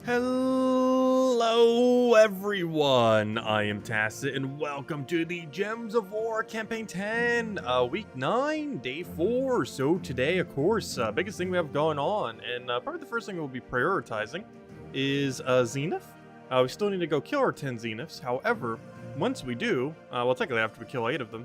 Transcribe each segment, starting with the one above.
Hello everyone, I am Tacit and welcome to the Gems of War Campaign 10, Week 9, Day 4. So today, of course, biggest thing we have going on, and probably the first thing we'll be prioritizing is Zenith. We still need to go kill our 10 Zeniths, however, once we do, well technically after we kill 8 of them,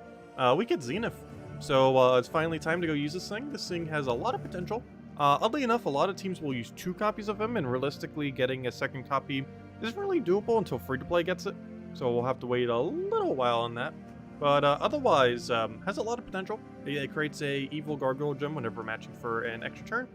we get Zenith. So it's finally time to go use this thing. This thing has a lot of potential. Oddly enough, a lot of teams will use 2 copies of him, and realistically getting a second copy isn't really doable until free-to-play gets it, so we'll have to wait a little while on that. But otherwise, has a lot of potential. It creates a evil gargoyle gem whenever matching for an extra turn,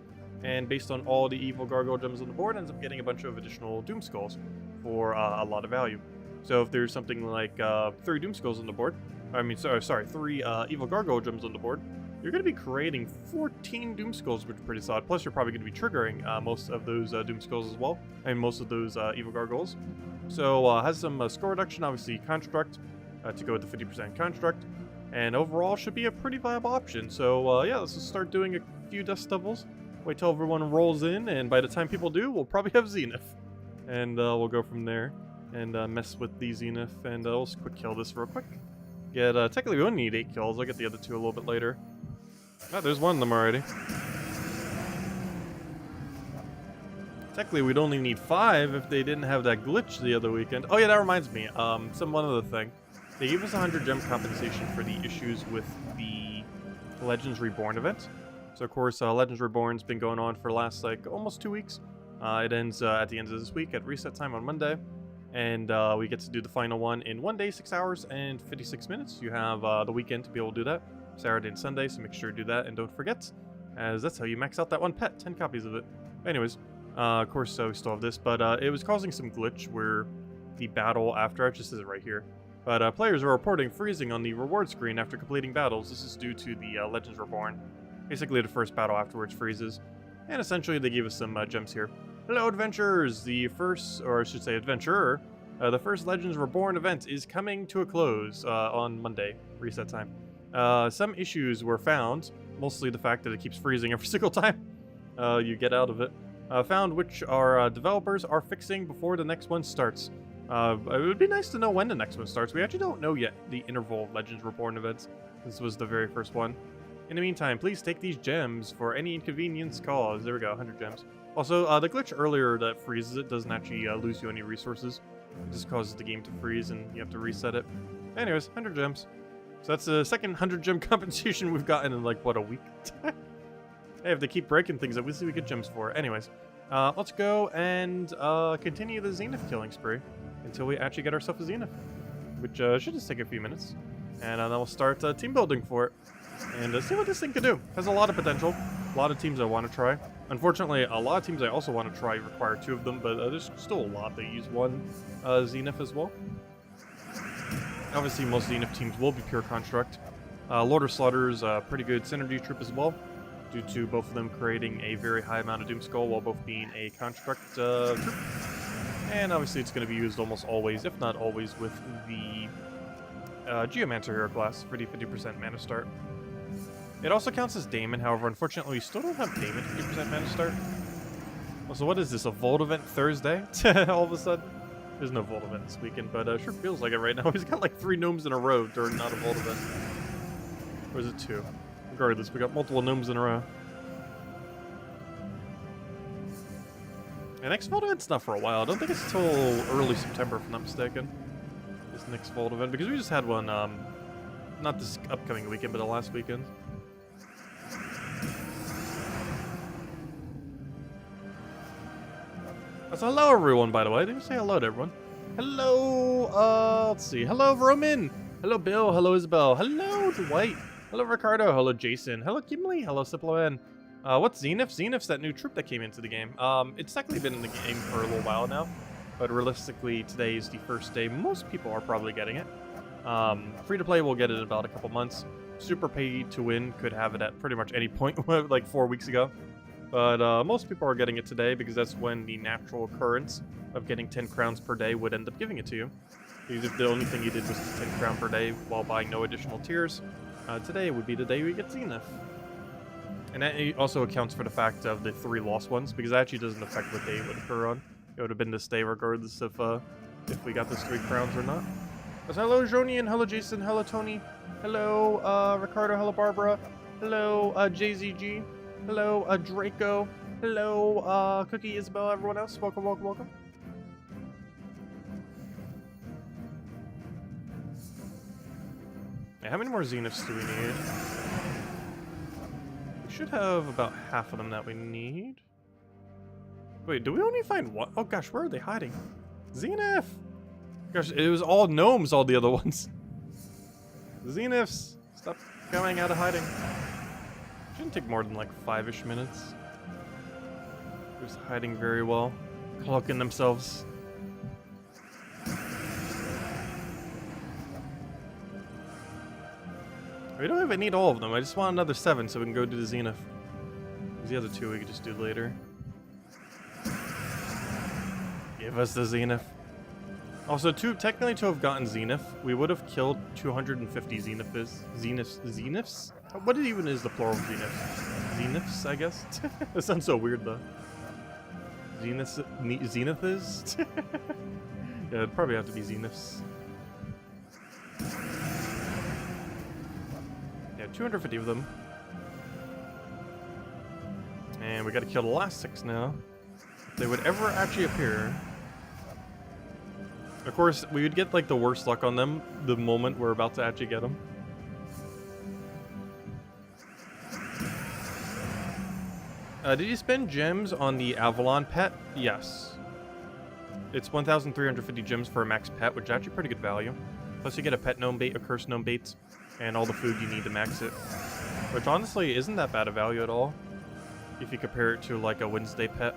and based on all the evil gargoyle gems on the board, ends up getting a bunch of additional Doom Skulls for a lot of value. So if there's something like 3 Doom Skulls on the board, 3 evil gargoyle gems on the board, you're going to be creating 14 Doom Skulls, which is pretty solid. Plus, you're probably going to be triggering most of those Doom Skulls as well, and most of those Evil Gargoyles. So, has some score reduction, obviously Construct, to go with the 50% Construct, and overall should be a pretty viable option. So, yeah, let's just start doing a few Dust Devils, wait till everyone rolls in, and by the time people do, we'll probably have Zenith. And we'll go from there, and mess with the Zenith, and we'll just quick kill this real quick. Get, technically we only need 8 kills, I'll get the other 2 a little bit later. Oh, there's one of them already. Technically, we'd only need 5 if they didn't have that glitch the other weekend. Oh yeah, that reminds me. One other thing. They gave us 100 gem compensation for the issues with the Legends Reborn event. So of course, Legends Reborn's been going on for the last like almost 2 weeks. It ends at the end of this week at reset time on Monday, and we get to do the final one in 1 day, 6 hours, and 56 minutes. You have the weekend to be able to do that. Saturday and Sunday, so make sure to do that, and don't forget, as that's how you max out that one pet, 10 copies of it. Anyways, of course, we still have this, but it was causing some glitch where the battle after, it just says it right here, but players are reporting freezing on the reward screen after completing battles. This is due to the Legends Reborn. Basically, the first battle afterwards freezes, and essentially they gave us some gems here. Hello, adventurers! The first, or I should say adventurer, the first Legends Reborn event is coming to a close on Monday, reset time. Some issues were found, mostly the fact that it keeps freezing every single time you get out of it. Found which our developers are fixing before the next one starts. It would be nice to know when the next one starts. We actually don't know yet the interval of Legends Reborn events. This was the very first one. In the meantime, please take these gems for any inconvenience caused. There we go, 100 gems. Also, the glitch earlier that freezes it doesn't actually lose you any resources. It just causes the game to freeze and you have to reset it. Anyways, 100 gems. So that's the second 100 gem compensation we've gotten in like, what, a week? Hey, if they keep breaking things up, we see we get gems for. Anyways, let's go and continue the Zenith killing spree until we actually get ourselves a Zenith, which should just take a few minutes. And then we'll start team building for it and see what this thing can do. Has a lot of potential. A lot of teams I want to try. Unfortunately, a lot of teams I also want to try require 2 of them, but there's still a lot that use 1 Zenith as well. Obviously, most Zenith teams will be pure construct. Lord of Slaughter's a pretty good synergy troop as well, due to both of them creating a very high amount of Doom Skull while both being a construct troop. And obviously, it's going to be used almost always, if not always, with the Geomancer hero class for the 50% mana start. It also counts as Daemon, however, unfortunately, we still don't have Daemon 50% mana start. Also, what is this, a Vault event Thursday? All of a sudden? There's no Vault event this weekend, but sure feels like it right now. He's got like 3 gnomes in a row during not a Vault event. Or is it 2? Regardless, we got multiple gnomes in a row. And next Vault event's not for a while. I don't think it's until early September, if I'm not mistaken. This next Vault event, because we just had one, not this upcoming weekend, but the last weekend. So hello everyone, by the way. I didn't say hello to everyone. Hello, let's see. Hello Roman. Hello Bill. Hello Isabel. Hello Dwight. Hello Ricardo. Hello Jason. Hello Kimley. Hello Siploan. What's Zenith? Zenith's that new troop that came into the game. It's technically been in the game for a little while now, but realistically today is the first day most people are probably getting it. Free to play will get it in about a couple months. Super pay to win could have it at pretty much any point, like 4 weeks ago. But most people are getting it today because that's when the natural occurrence of getting 10 crowns per day would end up giving it to you. Because if the only thing you did was 10 crown per day while buying no additional tiers, today would be the day we get Zenith. And that also accounts for the fact of the 3 lost ones, because that actually doesn't affect what day it would occur on. It would have been to stay regardless of if we got those 3 crowns or not. So hello, Jonian. Hello, Jason. Hello, Tony. Hello, Ricardo. Hello, Barbara. Hello, JZG. Hello, Draco. Hello, Cookie, Isabel, everyone else. Welcome, welcome, welcome. How many more Zeniths do we need? We should have about half of them that we need. Wait, do we only find one? Oh gosh, where are they hiding? Zenith! Gosh, it was all gnomes, all the other ones. Zeniths! Stop coming out of hiding. Shouldn't take more than like 5-ish minutes. They're just hiding very well. Cloaking themselves. We don't even need all of them. I just want another 7 so we can go do the Zenith. The other 2 we could just do later. Give us the Zenith. Also, technically to have gotten Zenith, we would have killed 250 Zeniths? What even is the plural of Zenith? Zeniths, I guess? That sounds so weird though. Zenith is? Yeah, it'd probably have to be Zeniths. Yeah, 250 of them. And we gotta kill the last 6 now. If they would ever actually appear. Of course, we would get like the worst luck on them the moment we're about to actually get them. Did you spend gems on the Avalon pet? Yes. It's 1,350 gems for a max pet, which is actually pretty good value. Plus you get a pet gnome bait, a cursed gnome bait, and all the food you need to max it. Which honestly isn't that bad a value at all, if you compare it to like a Wednesday pet.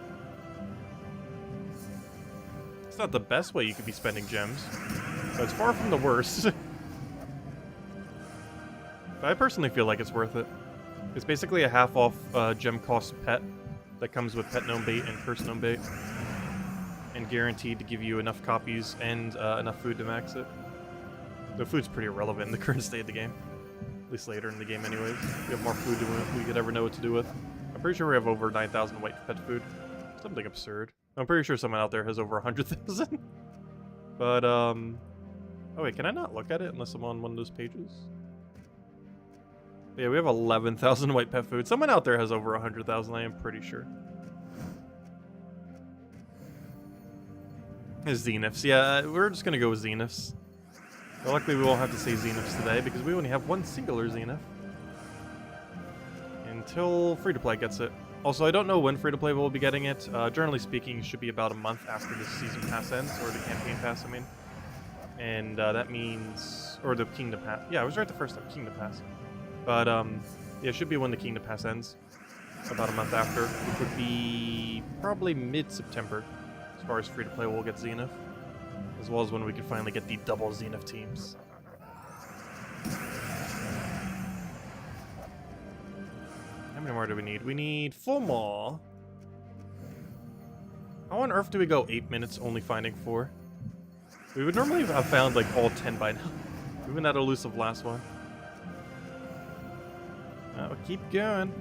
It's not the best way you could be spending gems, but it's far from the worst. But I personally feel like it's worth it. It's basically a half-off gem cost pet that comes with pet gnome bait and cursed gnome bait, and guaranteed to give you enough copies and enough food to max it. The food's pretty irrelevant in the current state of the game, at least later in the game anyways. We have more food than we could ever know what to do with. I'm pretty sure we have over 9,000 white pet food. Something absurd. I'm pretty sure someone out there has over 100,000. But, oh wait, can I not look at it unless I'm on one of those pages? Yeah, we have 11,000 white pet food. Someone out there has over 100,000, I am pretty sure. Zeniths. Yeah, we're just gonna go with Zeniths. But luckily we won't have to say Zeniths today because we only have one singular Zenith. Until free-to-play gets it. Also, I don't know when free-to-play will be getting it. Generally speaking, it should be about a month after the season pass ends, or the campaign pass, I mean. And that means... or the Kingdom Pass. Yeah, I was right the first time, Kingdom Pass. But, yeah, it should be when the Kingdom Pass ends. About a month after, which would be probably mid-September, as far as free-to-play will get Zenith. As well as when we can finally get the double Zenith teams. How many more do we need? We need 4 more. How on earth do we go 8 minutes only finding 4? We would normally have found like all 10 by now. Even that elusive last one. We'll keep going.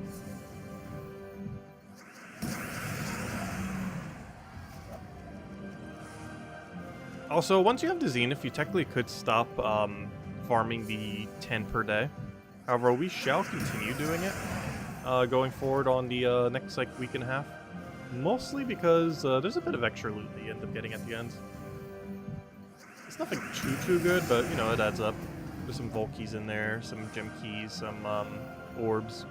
Also, once you have the Zenith, you technically could stop farming the 10 per day. However, we shall continue doing it going forward on the next like week and a half. Mostly because there's a bit of extra loot that you end up getting at the end. It's nothing too good, but you know, it adds up. There's some Vault keys in there, some gem keys, some orbs.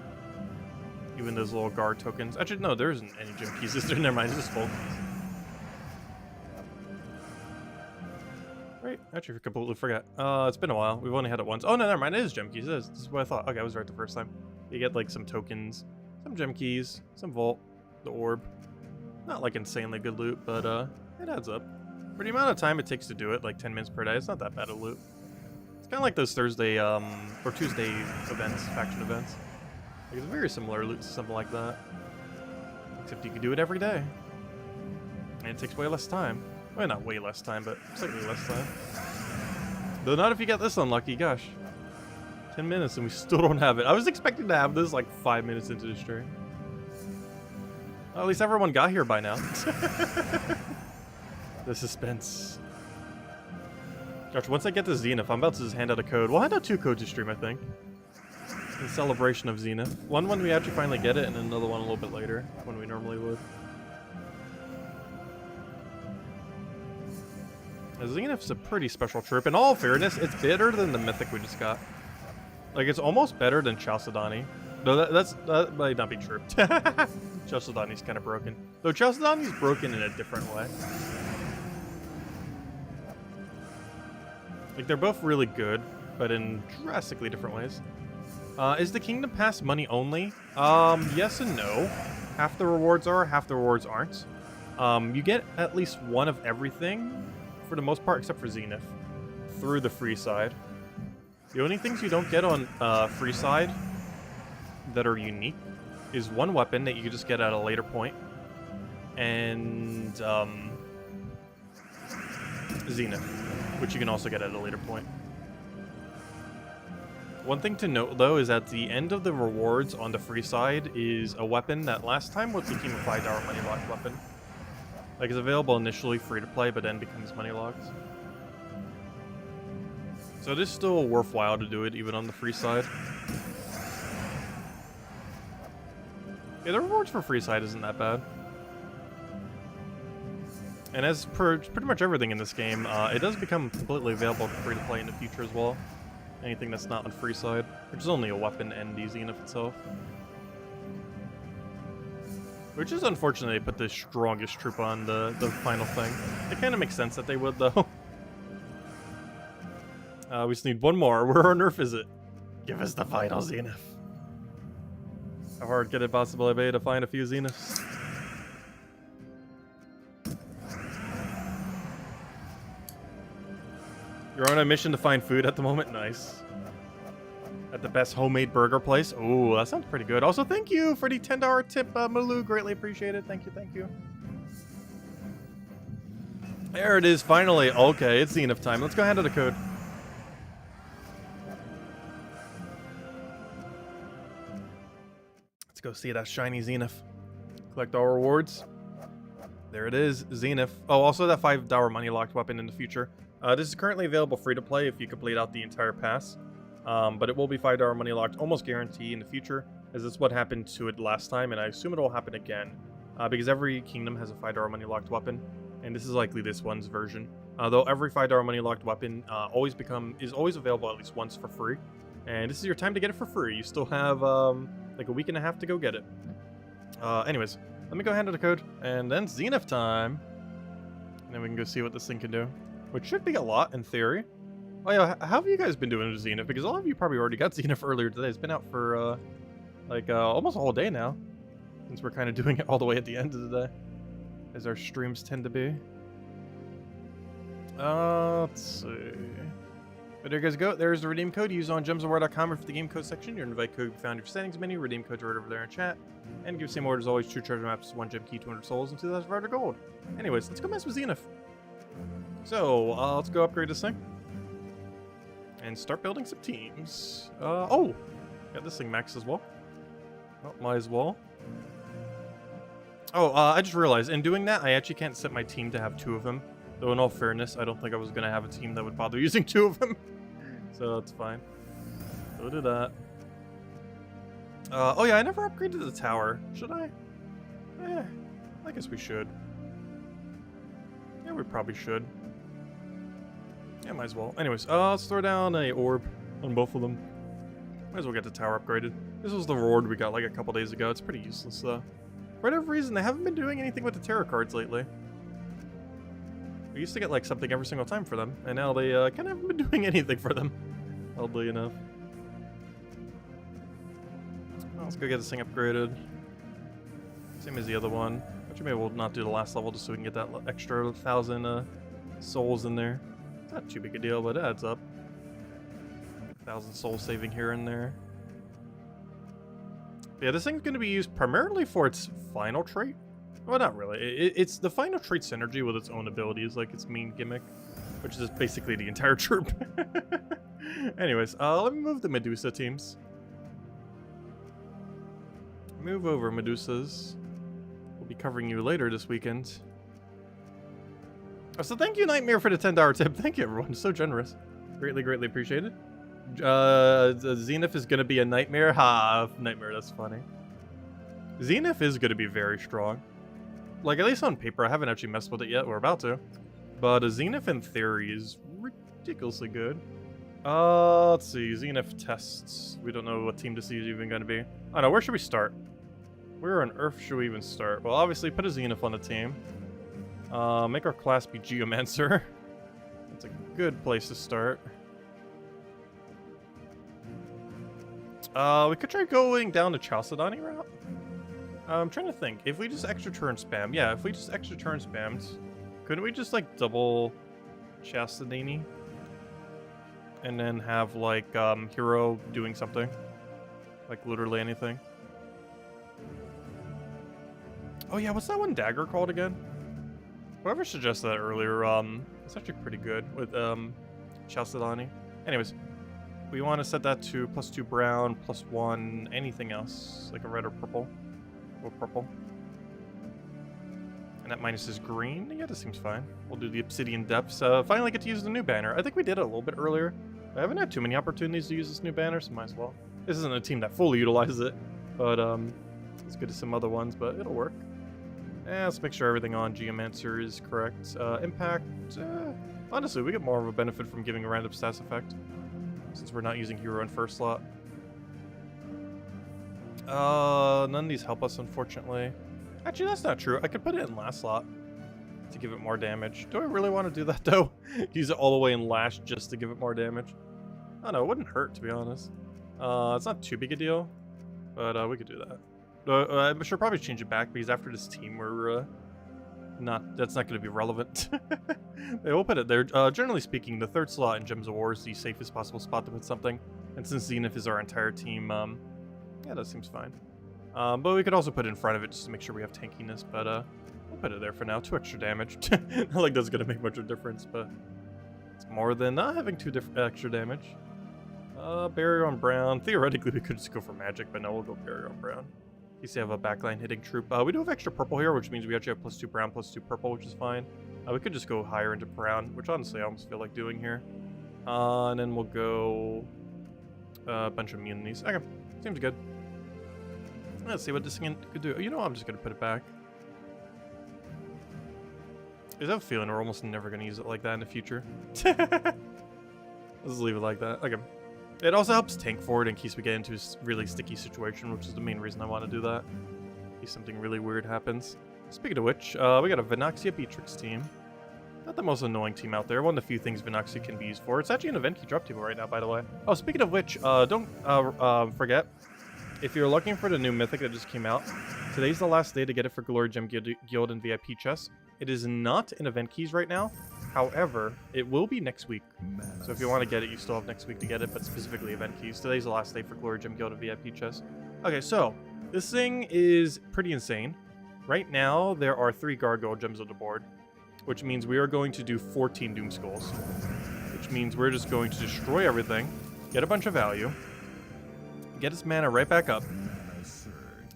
Even those little guard tokens. Actually, no, there isn't any gem keys. Never mind, it's just Vault keys. Right, actually, I completely forgot. It's been a while. We've only had it once. Oh, no, never mind. It is gem keys. This is what I thought. Okay, I was right the first time. You get, like, some tokens, some gem keys, some vault, the orb. Not, like, insanely good loot, but, it adds up. For the amount of time it takes to do it, like 10 minutes per day, it's not that bad of loot. It's kind of like those Thursday, or Tuesday events, faction events. Like, it's very similar loot to something like that. Except you can do it every day. And it takes way less time. Well, not way less time, but slightly less time. Though not if you get this unlucky, gosh. 10 minutes and we still don't have it. I was expecting to have this like 5 minutes into the stream. Well, at least everyone got here by now. The suspense. Gosh, once I get to Zenith, I'm about to just hand out a code. We'll hand out 2 codes to stream, I think. In celebration of Zenith. One when we actually finally get it, and another one a little bit later, when we normally would. Zenith's a pretty special troop. In all fairness, it's better than the mythic we just got. Like, it's almost better than Chalcedony. No, that might not be true. Chalcedony's kind of broken. Though Chalcedony's broken in a different way. Like, they're both really good, but in drastically different ways. Is the Kingdom Pass money only? Yes and no. Half the rewards are, half the rewards aren't. You get at least one of everything, for the most part, except for Zenith, through the free side. The only things you don't get on free side that are unique is one weapon that you can just get at a later point, and Zenith, which you can also get at a later point. One thing to note, though, is at the end of the rewards on the free side is a weapon that last time became a $5 money locked weapon. Like, it's available initially free to play, but then becomes money locked. So it is still worthwhile to do it, even on the free side. Yeah, the rewards for free side isn't that bad. And as per pretty much everything in this game, it does become completely available free to play in the future as well. Anything that's not on free side, which is only a weapon and the Zenith itself. Which is unfortunate they put the strongest troop on the final thing. It kind of makes sense that they would, though. We just need one more. Where on earth is it? Give us the final Zenith. How hard could it possibly be to find a few Zeniths? You're on a mission to find food at the moment? Nice. At the best homemade burger place? Ooh, that sounds pretty good. Also, thank you for the $10 tip, Malou. Greatly appreciated. Thank you, thank you. There it is, finally. Okay, it's Zenith time. Let's go hand out a code. Let's go see that shiny Zenith. Collect all rewards. There it is, Zenith. Oh, also that $5 money locked weapon in the future. This is currently available free to play if you complete out the entire pass. But it will be $5 money locked, almost guaranteed in the future, as this is what happened to it last time, and I assume it will happen again. Because every kingdom has a $5 money locked weapon, and this is likely this one's version. Though every $5 money locked weapon is always available at least once for free. And this is your time to get it for free. You still have like a week and a half to go get it. Anyways, let me go hand out a code, and then Zenith time. And then we can go see what this thing can do. Which should be a lot, in theory. Oh yeah, how have you guys been doing with Zenith? Because a lot of you probably already got Zenith earlier today. It's been out for, almost a whole day now. Since we're kind of doing it all the way at the end of the day. As our streams tend to be. Let's see. But there you guys go. There's the redeem code. Use on gemsofwar.com or for the game code section. Your invite code can be found in your settings menu. Redeem code's right over there in chat. And give same order as always. 2 treasure maps, 1 gem key, 200 souls, and 2,500 gold. Anyways, let's go mess with Zenith. So, let's go upgrade this thing. And start building some teams. Oh! Got this thing maxed as well. Oh, might as well. Oh, I just realized, in doing that, I actually can't set my team to have 2 of them. Though in all fairness, I don't think I was going to have a team that would bother using 2 of them. So that's fine. Go do that. Oh yeah, I never upgraded the tower. Should I? I guess we should. Yeah, we probably should. Yeah, might as well. Anyways, let's throw down a orb on both of them. Might as well get the tower upgraded. This was the reward we got like a couple days ago. It's pretty useless though. For whatever reason, they haven't been doing anything with the tarot cards lately. We used to get like something every single time for them, and now they kind of haven't been doing anything for them. Oddly enough. Well, let's go get this thing upgraded. Same as the other one. Which maybe we'll not do the last level just so we can get that extra 1,000 souls in there. It's not too big a deal, but it adds up. 1,000 soul saving here and there. But yeah, this thing's going to be used primarily for its final trait. Well, not really. It's the final trait synergy with its own abilities, like its main gimmick, which is basically the entire troop. Anyways, let me move the Medusa teams. Move over, Medusas. We'll be covering you later this weekend. So thank you, Nightmare, for the $10 tip. Thank you, everyone. So generous. Greatly, greatly appreciated. Zenith is going to be a Nightmare. Ha, Nightmare, that's funny. Zenith is going to be very strong. Like, at least on paper. I haven't actually messed with it yet. We're about to. But Zenith, in theory, is ridiculously good. Let's see. Zenith tests. We don't know what team this is even going to be. I don't know. Where should we start? Where on earth should we even start? Well, obviously, put a Zenith on the team. Make our class be Geomancer. That's a good place to start. We could try going down the Chalcedony route. I'm trying to think. If we just extra turn spam, yeah, if we just extra turn spammed, couldn't we just like double Chastity and then have like hero doing something, like literally anything? Oh yeah, what's that one dagger called again? Whoever suggested that earlier, it's actually pretty good with Chalcedony. Anyways, we want to set that to +2 brown, +1 anything else, like a red or purple. Or purple. And that minuses green. Yeah, this seems fine. We'll do the Obsidian Depths. Finally get to use the new banner. I think we did it a little bit earlier. I haven't had too many opportunities to use this new banner, so might as well. This isn't a team that fully utilizes it, but it's good as some other ones, but it'll work. And let's make sure everything on Geomancer is correct. Impact, honestly, we get more of a benefit from giving a random stats effect, since we're not using hero in first slot. None of these help us, unfortunately. Actually, that's not true. I could put it in last slot to give it more damage. Do I really want to do that, though? Use it all the way in last just to give it more damage? I don't know. It wouldn't hurt, to be honest. It's not too big a deal, but we could do that. I should probably change it back, because after this team, we're that's not going to be relevant. Yeah, we'll put it there. Generally speaking, the third slot in Gems of War is the safest possible spot to put something. And since Zenith is our entire team, yeah, that seems fine. But we could also put it in front of it just to make sure we have tankiness, but we'll put it there for now. 2 extra damage. Not like that's going to make much of a difference, but it's more than not having 2 extra damage. Barrier on brown. Theoretically, we could just go for magic, but no, we'll go barrier on brown. In case you have a backline hitting troop. We do have extra purple here, which means we actually have +2 brown, +2 purple, which is fine. We could just go higher into brown, which honestly I almost feel like doing here. And then we'll go a bunch of immunities. Okay, seems good. Let's see what this thing could do. You know, I'm just going to put it back. I have a feeling we're almost never going to use it like that in the future. Let's leave it like that. Okay. It also helps tank forward in case we get into a really sticky situation, which is the main reason I want to do that. In case something really weird happens. Speaking of which, we got a Venoxia Beatrix team. Not the most annoying team out there. One of the few things Venoxia can be used for. It's actually an event key drop table right now, by the way. Oh, speaking of which, don't forget, if you're looking for the new mythic that just came out, today's the last day to get it for Glory Gem Guild and VIP chests. It is not in event keys right now. However, it will be next week. So if you want to get it, you still have next week to get it, but specifically event keys. Today's the last day for Glory Gem Guild and VIP chests. Okay, so this thing is pretty insane. Right now, there are 3 Gargoyle Gems on the board, which means we are going to do 14 Doom Skulls, which means we're just going to destroy everything, get a bunch of value, get its mana right back up,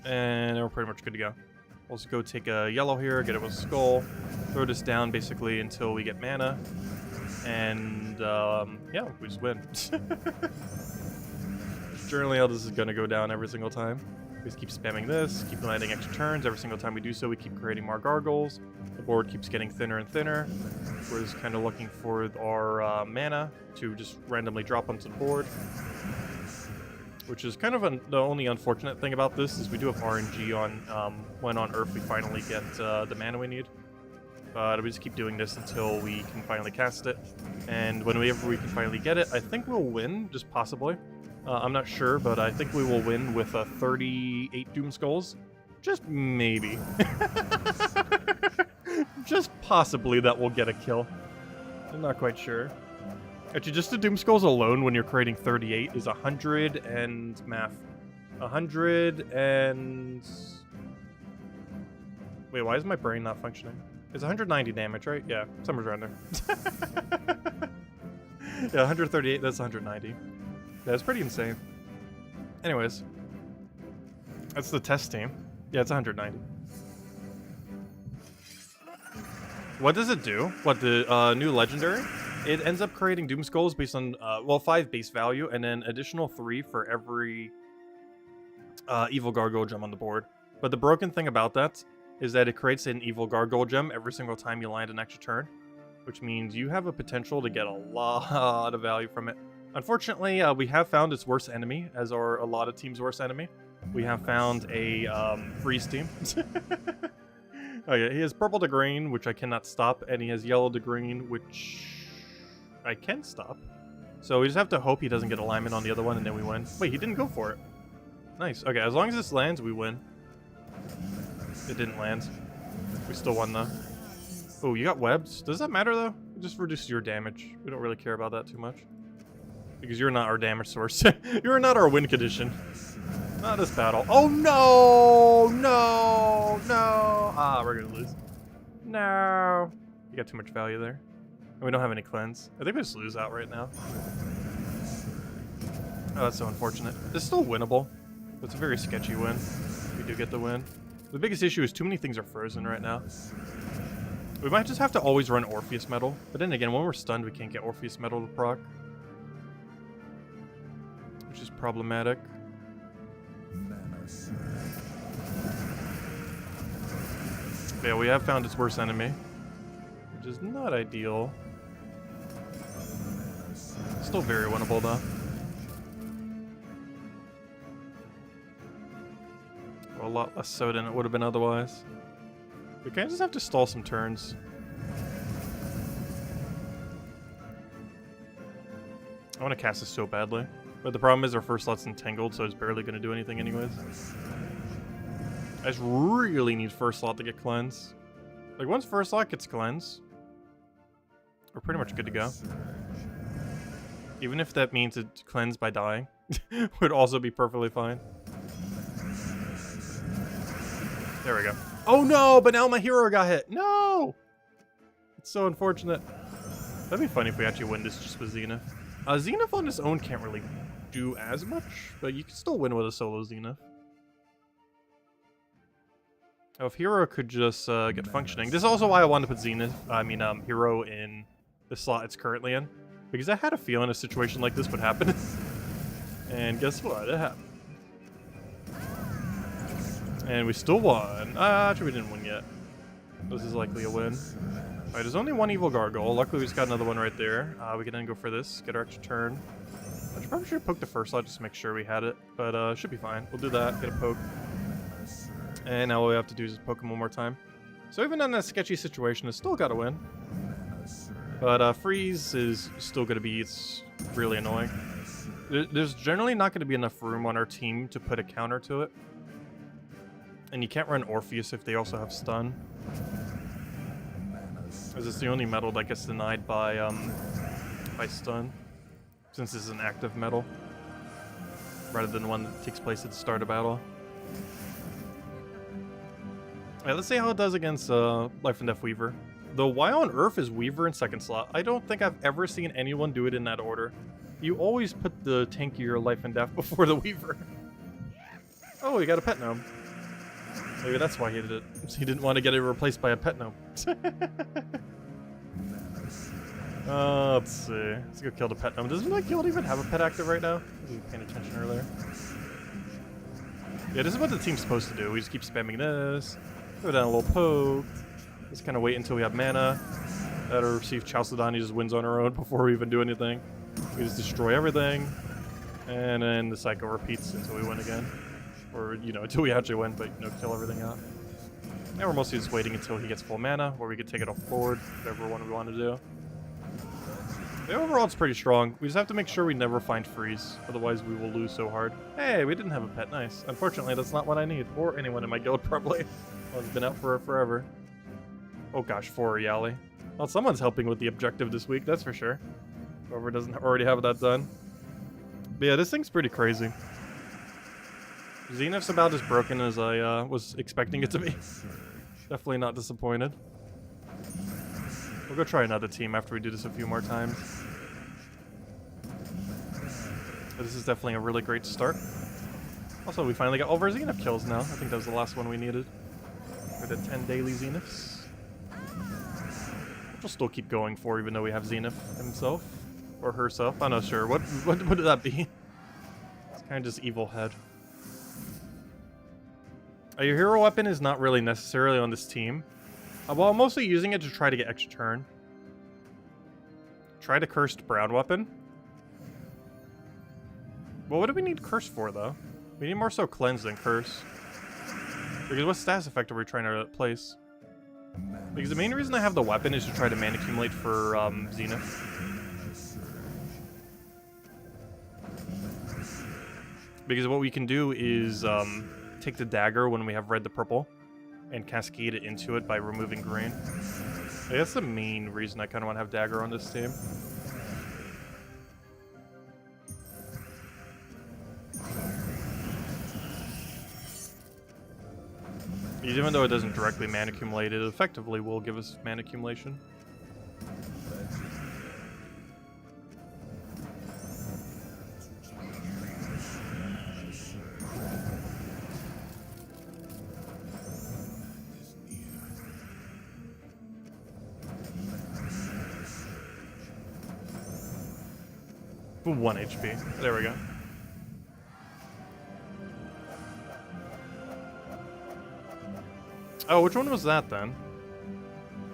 and we're pretty much good to go. We'll just go take a yellow here, get it with a skull, throw this down basically until we get mana, and yeah, we just win. Generally how this is going to go down every single time. We just keep spamming this, keep landing extra turns. Every single time we do so, we keep creating more gargoyles. The board keeps getting thinner and thinner. We're just kind of looking for our mana to just randomly drop onto the board. Which is kind of the only unfortunate thing about this is we do have RNG on when on Earth we finally get the mana we need. But we just keep doing this until we can finally cast it. And whenever we can finally get it, I think we'll win, just possibly. I'm not sure, but I think we will win with 38 Doom Skulls. Just maybe. Just possibly that we'll get a kill. I'm not quite sure. Actually, just the Doom Skulls alone, when you're creating 38, is 100 and math. 100 and... Wait, why is my brain not functioning? It's 190 damage, right? Yeah, somewhere around there. Yeah, 138, that's 190. That's pretty insane. Anyways. That's the test team. Yeah, it's 190. What does it do? What, the new legendary? It ends up creating Doom Skulls based on, well, 5 base value, and then additional 3 for every evil gargoyle gem on the board. But the broken thing about that is that it creates an evil gargoyle gem every single time you land an extra turn, which means you have a potential to get a lot of value from it. Unfortunately, we have found its worst enemy, as are a lot of teams' worst enemy. We have found a freeze team. Okay, he has purple to green, which I cannot stop, and he has yellow to green, which I can stop. So we just have to hope he doesn't get alignment on the other one, and then we win. Wait, he didn't go for it. Nice. Okay, as long as this lands, we win. It didn't land. We still won, though. Oh, you got webs. Does that matter, though? It just reduces your damage. We don't really care about that too much. Because you're not our damage source. You're not our win condition. Not this battle. Oh, no! No! No! Ah, we're gonna lose. No! You got too much value there. And we don't have any cleanse. I think we just lose out right now. Oh, that's so unfortunate. It's still winnable. But it's a very sketchy win. We do get the win. The biggest issue is too many things are frozen right now. We might just have to always run Orpheus Metal. But then again, when we're stunned, we can't get Orpheus Metal to proc. Which is problematic. Yeah, we have found its worst enemy, which is not ideal. Still very winnable, though. A lot less so than it would have been otherwise. We kind of just have to stall some turns. I want to cast this so badly. But the problem is our first slot's entangled, so it's barely going to do anything anyways. I just really need first slot to get cleanse. Like, once first slot gets cleanse, we're pretty much good to go. Even if that means it's cleansed by dying, would also be perfectly fine. There we go. Oh no, but now my hero got hit. No! It's so unfortunate. That'd be funny if we actually win this just with Zenith. Zenith on his own can't really do as much, but you can still win with a solo Zenith. Oh, if Hero could just get functioning. This is also why I wanted to put Hero in the slot it's currently in. Because I had a feeling a situation like this would happen. And guess what? It happened. And we still won. Actually, we didn't win yet. This is likely a win. Alright, there's only one evil gargoyle. Luckily, we just got another one right there. We can then go for this, get our extra turn. I probably should have poked the first slot just to make sure we had it. But should be fine. We'll do that, get a poke. And now all we have to do is poke him one more time. So even in that sketchy situation, it's still got to win. But freeze is still going to be, it's really annoying. There's generally not going to be enough room on our team to put a counter to it. And you can't run Orpheus if they also have stun. As it's the only metal that gets denied by stun. Since this is an active metal. Rather than one that takes place at the start of battle. Alright, let's see how it does against Life and Death Weaver. Though why on earth is Weaver in second slot? I don't think I've ever seen anyone do it in that order. You always put the tankier Life and Death before the Weaver. Oh, we got a pet gnome. Maybe that's why he did it. He didn't want to get it replaced by a pet gnome. Let's see. Let's go kill the pet gnome. Doesn't like Guild even have a pet active right now? I wasn't paying attention earlier. Yeah, this is what the team's supposed to do. We just keep spamming this. Go down a little poke. Just kind of wait until we have mana. Let her receive Chalcedon. He just wins on her own before we even do anything. We just destroy everything. And then the cycle repeats until we win again. Or, you know, until we actually win, but, you know, kill everything out. And we're mostly just waiting until he gets full mana, or we could take it off board, whatever one we want to do. The overall, it's pretty strong. We just have to make sure we never find freeze, otherwise we will lose so hard. Hey, we didn't have a pet, nice. Unfortunately, that's not what I need, or anyone in my guild, probably. Well, it's been out for forever. Oh gosh, 4 Yali. Well, someone's helping with the objective this week, that's for sure. Whoever doesn't already have that done. But yeah, this thing's pretty crazy. Zenith's about as broken as I was expecting it to be. Definitely not disappointed. We'll go try another team after we do this a few more times. But this is definitely a really great start. Also, we finally got over Zenith kills now. I think that was the last one we needed. For the 10 daily Zeniths. we'll still keep going for, even though we have Xenith himself. Or herself. I'm not sure. What would that be? It's kind of just evil head. Your hero weapon is not really necessarily on this team. Well, I'm mostly using it to try to get extra turn. Try the cursed brown weapon. Well, what do we need curse for, though? We need more so cleanse than curse. Because what status effect are we trying to place? Because the main reason I have the weapon is to try to mana accumulate for Zenith. Because what we can do is take the dagger when we have red to purple and cascade it into it by removing green. That's the main reason I kind of want to have dagger on this team. Even though it doesn't directly mana accumulate, it effectively will give us mana accumulation. Ooh, 1 HP. There we go. Oh, which one was that then?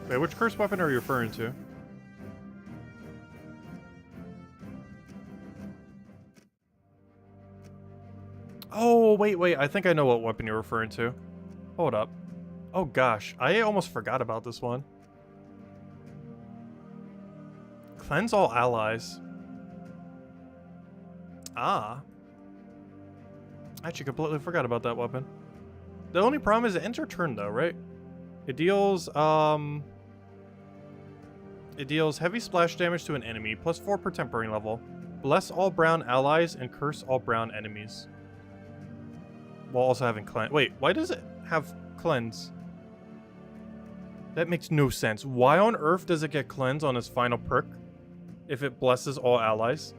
Wait, which curse weapon are you referring to? Oh, wait, I think I know what weapon you're referring to. Hold up. Oh gosh, I almost forgot about this one. Cleanse all allies. Ah. I actually completely forgot about that weapon. The only problem is it ends your turn though, right? It deals heavy splash damage to an enemy, plus 4 per temporary level. Bless all brown allies and curse all brown enemies. While also having cleanse. Wait, why does it have cleanse? That makes no sense. Why on earth does it get cleanse on its final perk if it blesses all allies?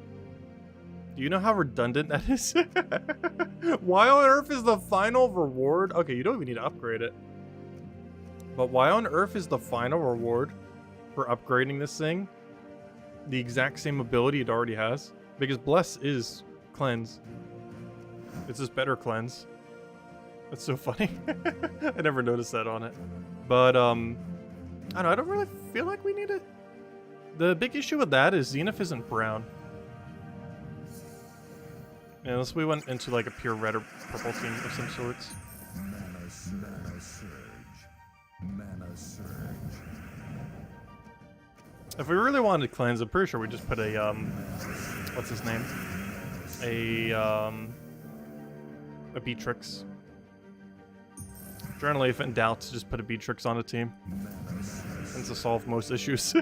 Do you know how redundant that is? Why on earth is the final reward? Okay, you don't even need to upgrade it. But why on earth is the final reward for upgrading this thing the exact same ability it already has? Because Bless is cleanse. It's just better cleanse. That's so funny. I never noticed that on it. But, I don't know, I don't really feel like we need it. The big issue with that is Xenith isn't brown. Yeah, unless we went into like a pure red or purple team of some sorts. Mana surge. Mana surge. If we really wanted to cleanse, I'm pretty sure we just put a what's his name? A Beatrix. Generally, if in doubt, just put a Beatrix on a team. Tends to solve most issues.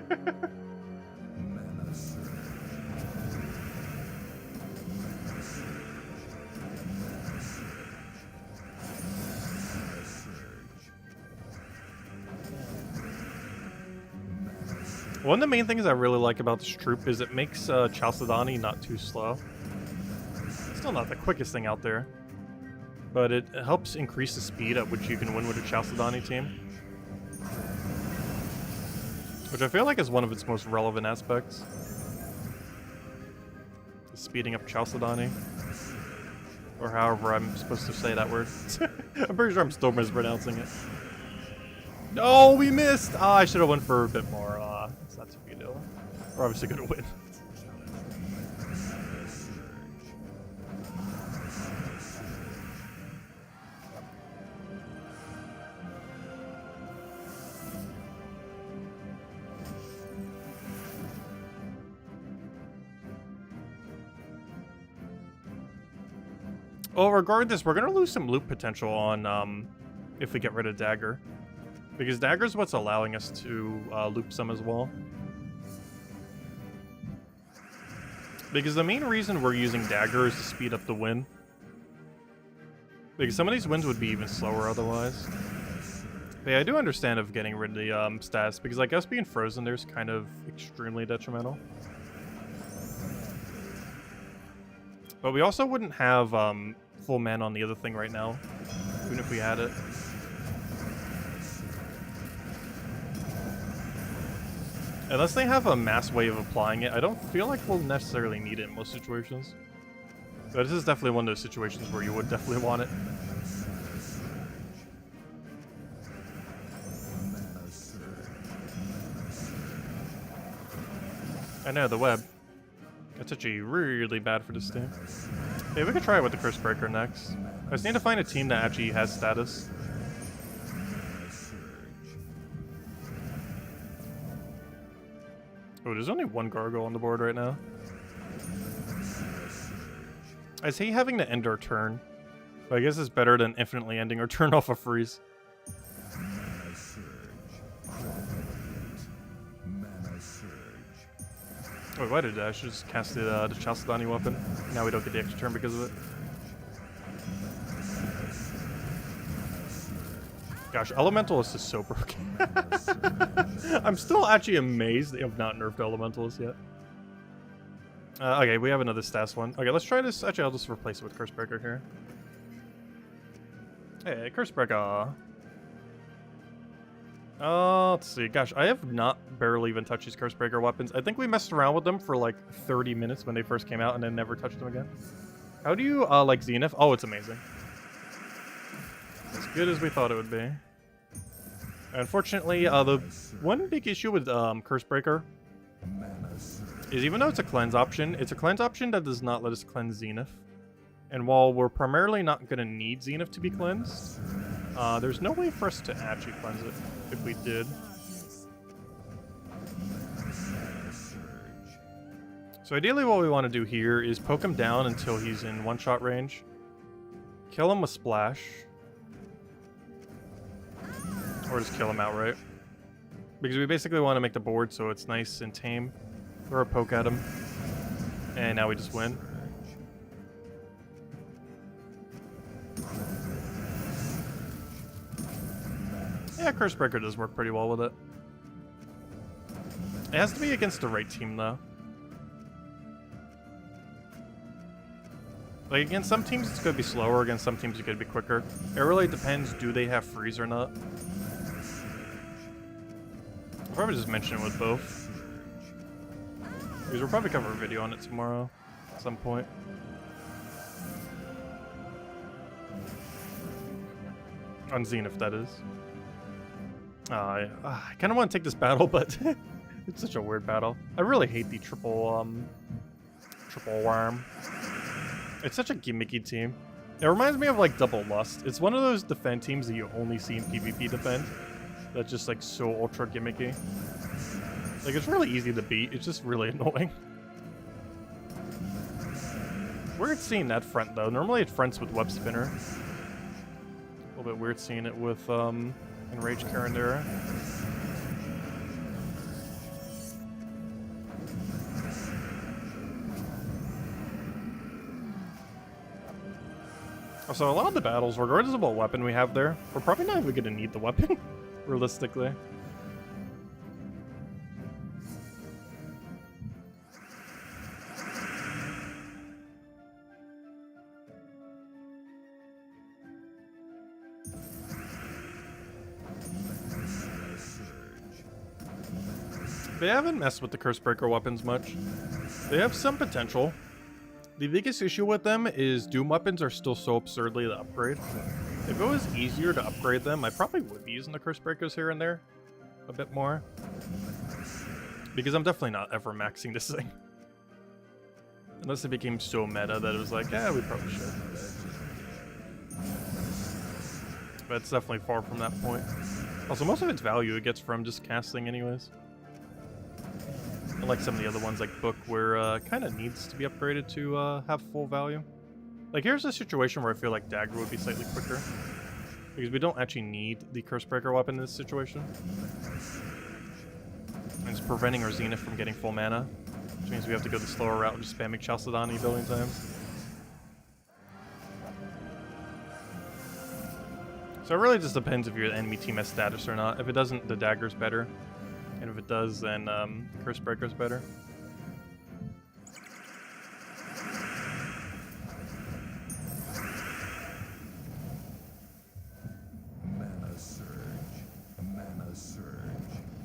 One of the main things I really like about this troop is it makes Chalcedony not too slow. Still not the quickest thing out there, but it helps increase the speed at which you can win with a Chalcedony team. Which I feel like is one of its most relevant aspects. Speeding up Chalcedony. Or however I'm supposed to say that word. I'm pretty sure I'm still mispronouncing it. No, we missed! Ah, I should have went for a bit more. It's not too big a deal. We're obviously gonna win. Well, regardless, we're gonna lose some loot potential on if we get rid of Dagger. Because Dagger's what's allowing us to loop some as well. Because the main reason we're using Dagger is to speed up the win. Because some of these wins would be even slower otherwise. But yeah, I do understand of getting rid of the stats, because I guess being frozen there's kind of extremely detrimental. But we also wouldn't have full mana on the other thing right now, even if we had it. Unless they have a mass way of applying it, I don't feel like we'll necessarily need it in most situations. But this is definitely one of those situations where you would definitely want it. I know, the web. That's actually really bad for this team. Hey, we could try it with the Cursebreaker next. I just need to find a team that actually has status. Oh, there's only one Gargoyle on the board right now. I hate having to end our turn. But I guess it's better than infinitely ending our turn off a freeze. Wait, why did I should just cast the Chalcedony weapon? Now we don't get the extra turn because of it. Gosh, Elementalist is so broken. I'm still actually amazed they have not nerfed Elementalist yet. Okay, we have another stats one. Okay, let's try this. Actually, I'll just replace it with Cursebreaker here. Hey, Cursebreaker. Let's see. Gosh, I have not barely even touched these Cursebreaker weapons. I think we messed around with them for like 30 minutes when they first came out and then never touched them again. How do you like Xenith? Oh, it's amazing. As good as we thought it would be. Unfortunately, the one big issue with Cursebreaker is even though it's a cleanse option, it's a cleanse option that does not let us cleanse Xenith. And while we're primarily not going to need Xenith to be cleansed, there's no way for us to actually cleanse it if we did. So ideally what we want to do here is poke him down until he's in one-shot range. Kill him with Splash. Or just kill him outright. Because we basically want to make the board so it's nice and tame. Throw a poke at him. And now we just win. Yeah, Cursebreaker does work pretty well with it. It has to be against the right team, though. Like, against some teams, it's going to be slower. Against some teams, it's going to be quicker. It really depends, do they have freeze or not? I'll probably just mention it with both. Because we'll probably cover a video on it tomorrow at some point. On Zenith, that is. I kind of want to take this battle, but it's such a weird battle. I really hate the triple worm. It's such a gimmicky team. It reminds me of like Double Lust. It's one of those defend teams that you only see in PvP defend. That's just like so ultra gimmicky. Like it's really easy to beat. It's just really annoying. Weird seeing that front though. Normally it fronts with Web Spinner. A little bit weird seeing it with Enraged Carandera. So a lot of the battles, regardless of what weapon we have there, we're probably not even going to need the weapon, realistically. They haven't messed with the Cursebreaker weapons much. They have some potential. The biggest issue with them is Doom weapons are still so absurdly to upgrade. If it was easier to upgrade them, I probably would be using the Cursebreakers here and there a bit more. Because I'm definitely not ever maxing this thing. Unless it became so meta that it was like, yeah, we probably should. But it's definitely far from that point. Also, most of its value it gets from just casting anyways. Unlike some of the other ones like Book, where kind of needs to be upgraded to have full value. Like here's a situation where I feel like Dagger would be slightly quicker. Because we don't actually need the Cursebreaker weapon in this situation. And it's preventing our Zenith from getting full mana. Which means we have to go the slower route and just spamming Chalcedony a billion times. So it really just depends if your enemy team has status or not. If it doesn't, the Dagger's better. And if it does, then Cursebreaker's better.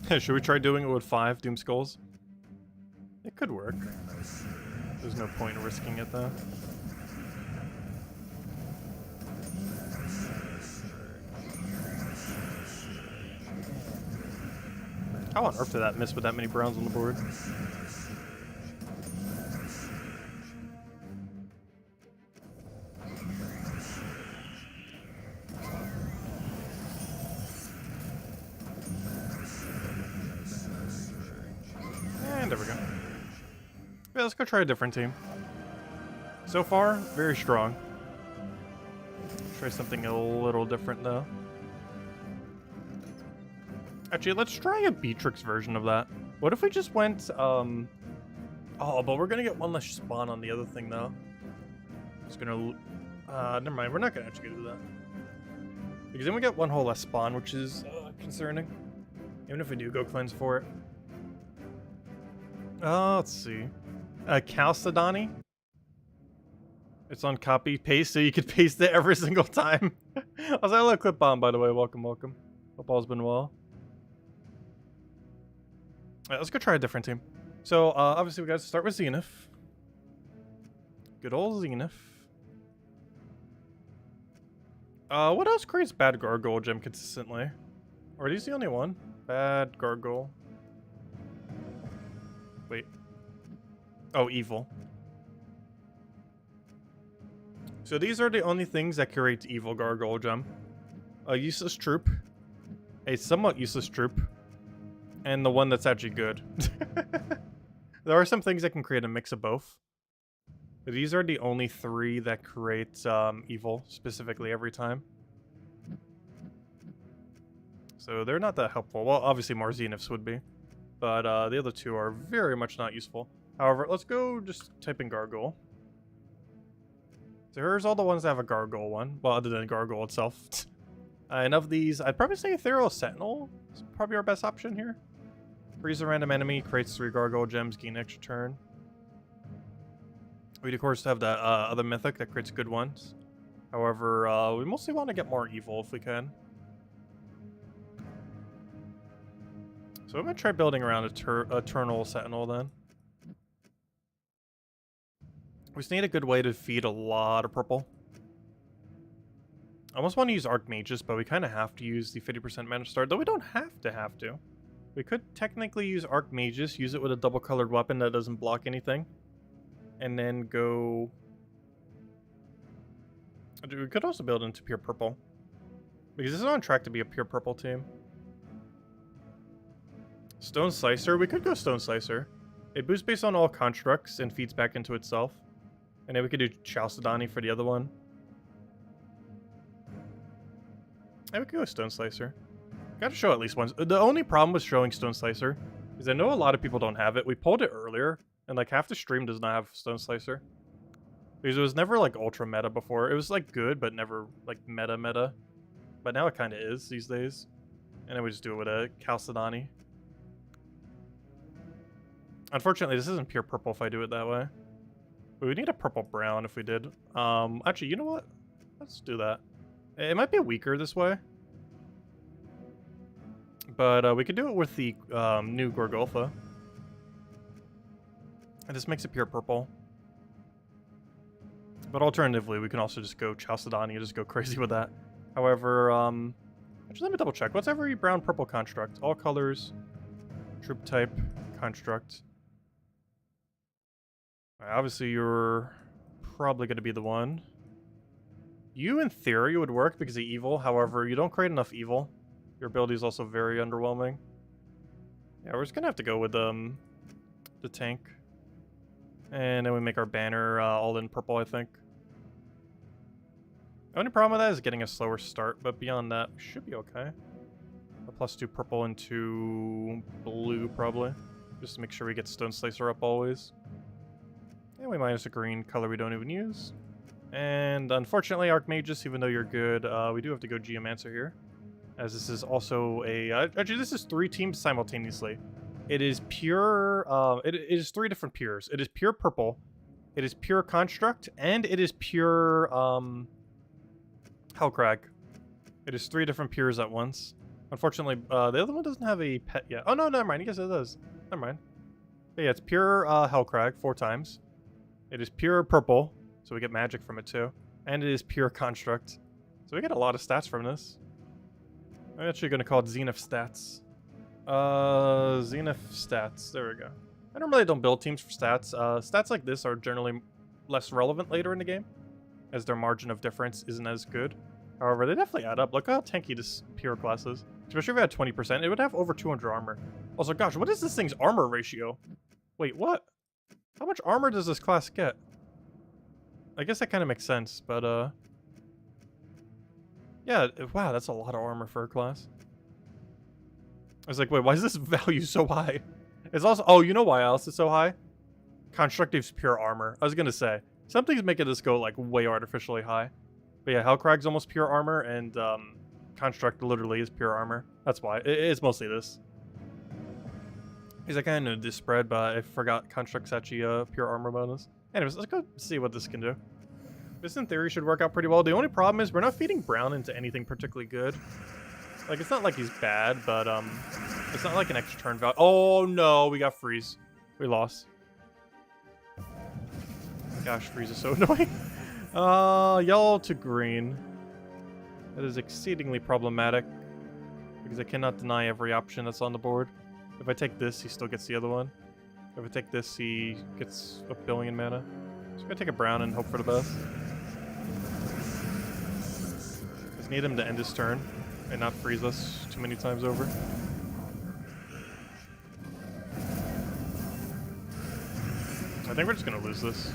Should we try doing it with 5 Doom Skulls? It could work. Mana surge. There's no point in risking it though. How on earth did that miss with that many browns on the board? And there we go. Yeah, let's go try a different team. So far, very strong. Try something a little different though. Actually, let's try a Beatrix version of that. What if we just went, oh, but we're gonna get one less spawn on the other thing though. Just gonna, never mind, we're not gonna actually do that. Because then we get one whole less spawn, which is concerning. Even if we do go cleanse for it. Let's see. Chalcedony. It's on copy paste, so you could paste it every single time. I was like, hello, Clip Bomb, by the way. Welcome, welcome. Hope all's been well. Alright, let's go try a different team. So, obviously, we got to start with Xenith. Good old Xenith. What else creates bad Gargoyle Gem consistently? Or are these the only one? Bad Gargoyle. Wait. Oh, evil. So these are the only things that create evil Gargoyle Gem. A useless troop. A somewhat useless troop. And the one that's actually good. There are some things that can create a mix of both. But these are the only 3 that create evil, specifically every time. So they're not that helpful. Well, obviously more Zeniths would be. But the other 2 are very much not useful. However, let's go just type in Gargoyle. So here's all the ones that have a Gargoyle one. Well, other than Gargoyle itself. And of these, I'd probably say Ethereal Sentinel is probably our best option here. Freeze a random enemy, creates 3 Gargoyle Gems, gain extra turn. We'd of course have that other Mythic that creates good ones. However, we mostly want to get more evil if we can. So I'm going to try building around Eternal Sentinel then. We just need a good way to feed a lot of purple. I almost want to use Archmages, but we kind of have to use the 50% mana start, though we don't have to. We could technically use Archmages, use it with a double colored weapon that doesn't block anything. And then go... We could also build into pure purple. Because this is on track to be a pure purple team. Stone Slicer, we could go Stone Slicer. It boosts based on all constructs and feeds back into itself. And then we could do Chalcedony for the other one. And we could go Stone Slicer. Gotta show at least once. The only problem with showing Stone Slicer is I know a lot of people don't have it. We pulled it earlier, and like half the stream does not have Stone Slicer. Because it was never like ultra meta before. It was like good, but never like meta. But now it kind of is these days. And then we just do it with a Chalcedony. Unfortunately, this isn't pure purple if I do it that way. But we need a purple brown if we did. Actually, you know what? Let's do that. It might be weaker this way. But we could do it with the new Gorgolfa. And this makes it pure purple. But alternatively, we can also just go Chalcedony and just go crazy with that. However, actually, let me double check. What's every brown purple construct? All colors, troop type, construct. Obviously, you're probably going to be the one. You, in theory, would work because of evil. However, you don't create enough evil. Your ability is also very underwhelming. Yeah, we're just going to have to go with the tank. And then we make our banner all in purple, I think. The only problem with that is getting a slower start, but beyond that, we should be okay. A +2 purple into blue, probably. Just to make sure we get Stone Slicer up always. And we minus a green color we don't even use. And unfortunately, Archmages, even though you're good, we do have to go Geomancer here. As this is also a... actually, this is 3 teams simultaneously. It is pure... it is 3 different pures. It is pure purple. It is pure construct. And it is pure... Hellcrag. It is 3 different pures at once. Unfortunately, the other one doesn't have a pet yet. Oh, no, never mind. I guess it does. Never mind. But yeah, it's pure Hellcrag 4 times. It is pure purple, so we get magic from it too. And it is pure construct. So we get a lot of stats from this. I'm actually going to call it Zenith stats. Zenith stats. There we go. I normally don't build teams for stats. Stats like this are generally less relevant later in the game, as their margin of difference isn't as good. However, they definitely add up. Look how tanky this pure class is. Especially if it had 20%, it would have over 200 armor. Also, gosh, what is this thing's armor ratio? Wait, what? How much armor does this class get? I guess that kind of makes sense, but, yeah, wow, that's a lot of armor for a class. I was like, wait, why is this value so high? It's also, oh, you know why else it's so high? Constructive's pure armor. I was gonna say, something's making this go, like, way artificially high. But yeah, Hellcrag's almost pure armor, and, Construct literally is pure armor. That's why. It's mostly this. Because I kind of knew this spread, but I forgot Construct's actually a pure armor bonus. Anyways, let's go see what this can do. This, in theory, should work out pretty well. The only problem is we're not feeding Brown into anything particularly good. Like, it's not like he's bad, but, it's not like an extra turn value. Oh, no, we got Freeze. We lost. Gosh, Freeze is so annoying. Yellow to green. That is exceedingly problematic, because I cannot deny every option that's on the board. If I take this, he still gets the other one. If I take this, he gets a billion mana. So I'm gonna take a brown and hope for the best. Just need him to end his turn and not freeze us too many times over. I think we're just gonna lose this.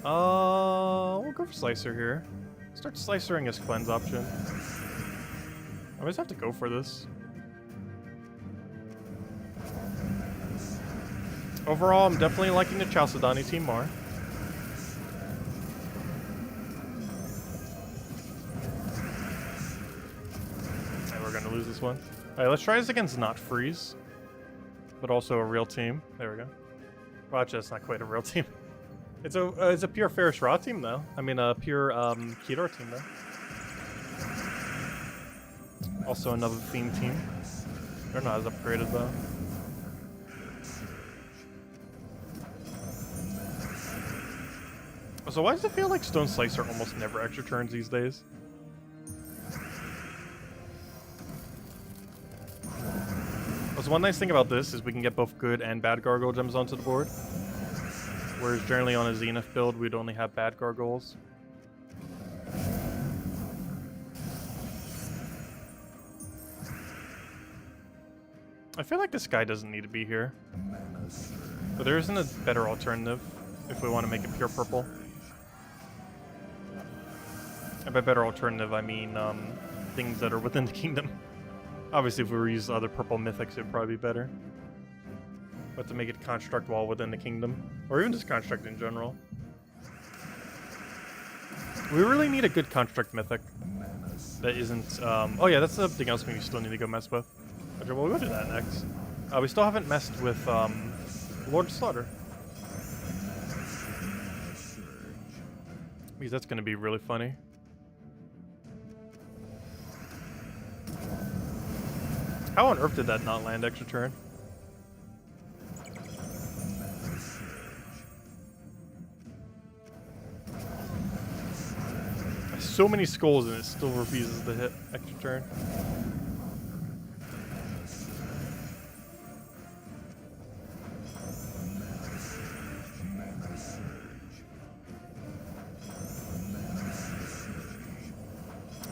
We'll go for Slicer here. Start slicering his cleanse option. I just have to go for this. Overall, I'm definitely liking the Chalcedony team more. And we're gonna lose this one. Alright, let's try this against not freeze, but also a real team. There we go. Well, actually, that's not quite a real team. It's a pure Ferris Raw team, though. I mean, a pure Kedar team, though. Also another theme team. They're not as upgraded, though. So why does it feel like Stone Slicer almost never extra turns these days? So one nice thing about this is we can get both good and bad Gargoyle Gems onto the board. Whereas generally on a Zenith build, we'd only have bad Gargoyles. I feel like this guy doesn't need to be here. But there isn't a better alternative if we want to make it pure purple. And by better alternative, I mean things that are within the kingdom. Obviously, if we were to use other purple mythics, it would probably be better. But to make it construct while within the kingdom. Or even just construct in general. We really need a good construct mythic. That isn't... oh yeah, that's something else we still need to go mess with. Okay, well, we'll go do that next. We still haven't messed with Lord Slaughter. Because that's going to be really funny. How on earth did that not land extra turn? So many skulls and it still refuses to hit extra turn.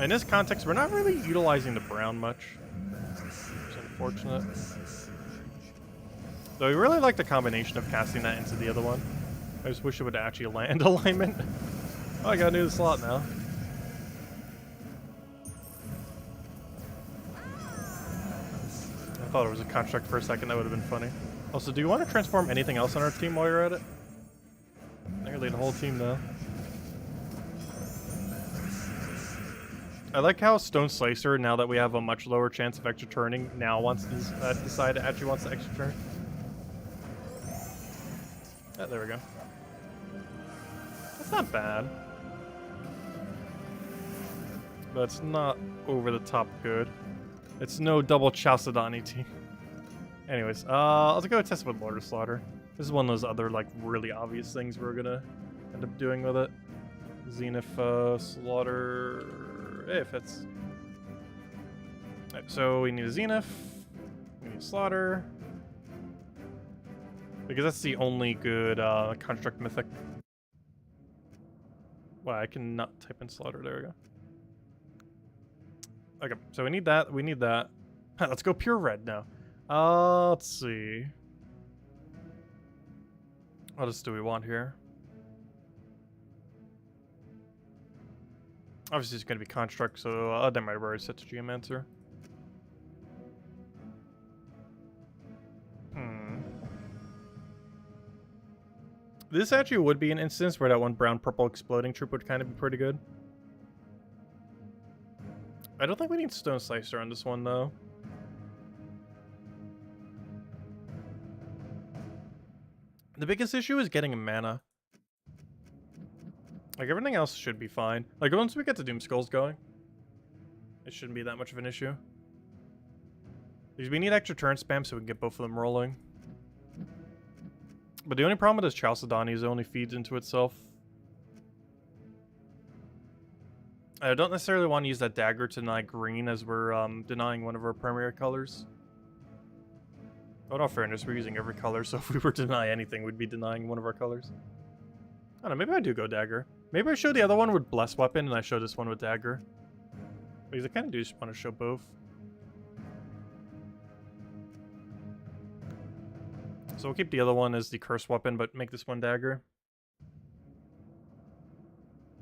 In this context, we're not really utilizing the brown much. It's unfortunate. Though I really like the combination of casting that into the other one. I just wish it would actually land alignment. Oh, I got a new slot now. I thought it was a construct for a second. That would have been funny. Also, do you want to transform anything else on our team while you're at it? Nearly the whole team, though. I like how Stone Slicer, now that we have a much lower chance of extra turning, now wants to decide it actually wants to extra turn. Yeah, there we go. That's not bad. But it's not over the top good. It's no double Chalcedony team. Anyways, let's go test with Lord of Slaughter. This is one of those other, like, really obvious things we're gonna end up doing with it. Xenith, Slaughter... It fits. Right, so we need a Xenith. We need Slaughter. Because that's the only good construct mythic. Wow, I cannot type in Slaughter. There we go. Okay, so we need that. We need that. Let's go pure red now. Let's see. What else do we want here? Obviously, it's going to be construct, so that might already set to Geomancer. This actually would be an instance where that one brown-purple exploding troop would kind of be pretty good. I don't think we need Stone Slicer on this one, though. The biggest issue is getting a mana. Like, everything else should be fine. Like, once we get the Doom Skulls going, it shouldn't be that much of an issue. Because we need extra turn spam so we can get both of them rolling. But the only problem with this Chalcedony is it only feeds into itself. I don't necessarily want to use that dagger to deny green as we're denying one of our primary colors. But in all fairness, we're using every color, so if we were to deny anything, we'd be denying one of our colors. I don't know, maybe I do go dagger. Maybe I show the other one with blessed weapon and I show this one with dagger. Because I kind of do just want to show both. So we'll keep the other one as the curse weapon, but make this one dagger.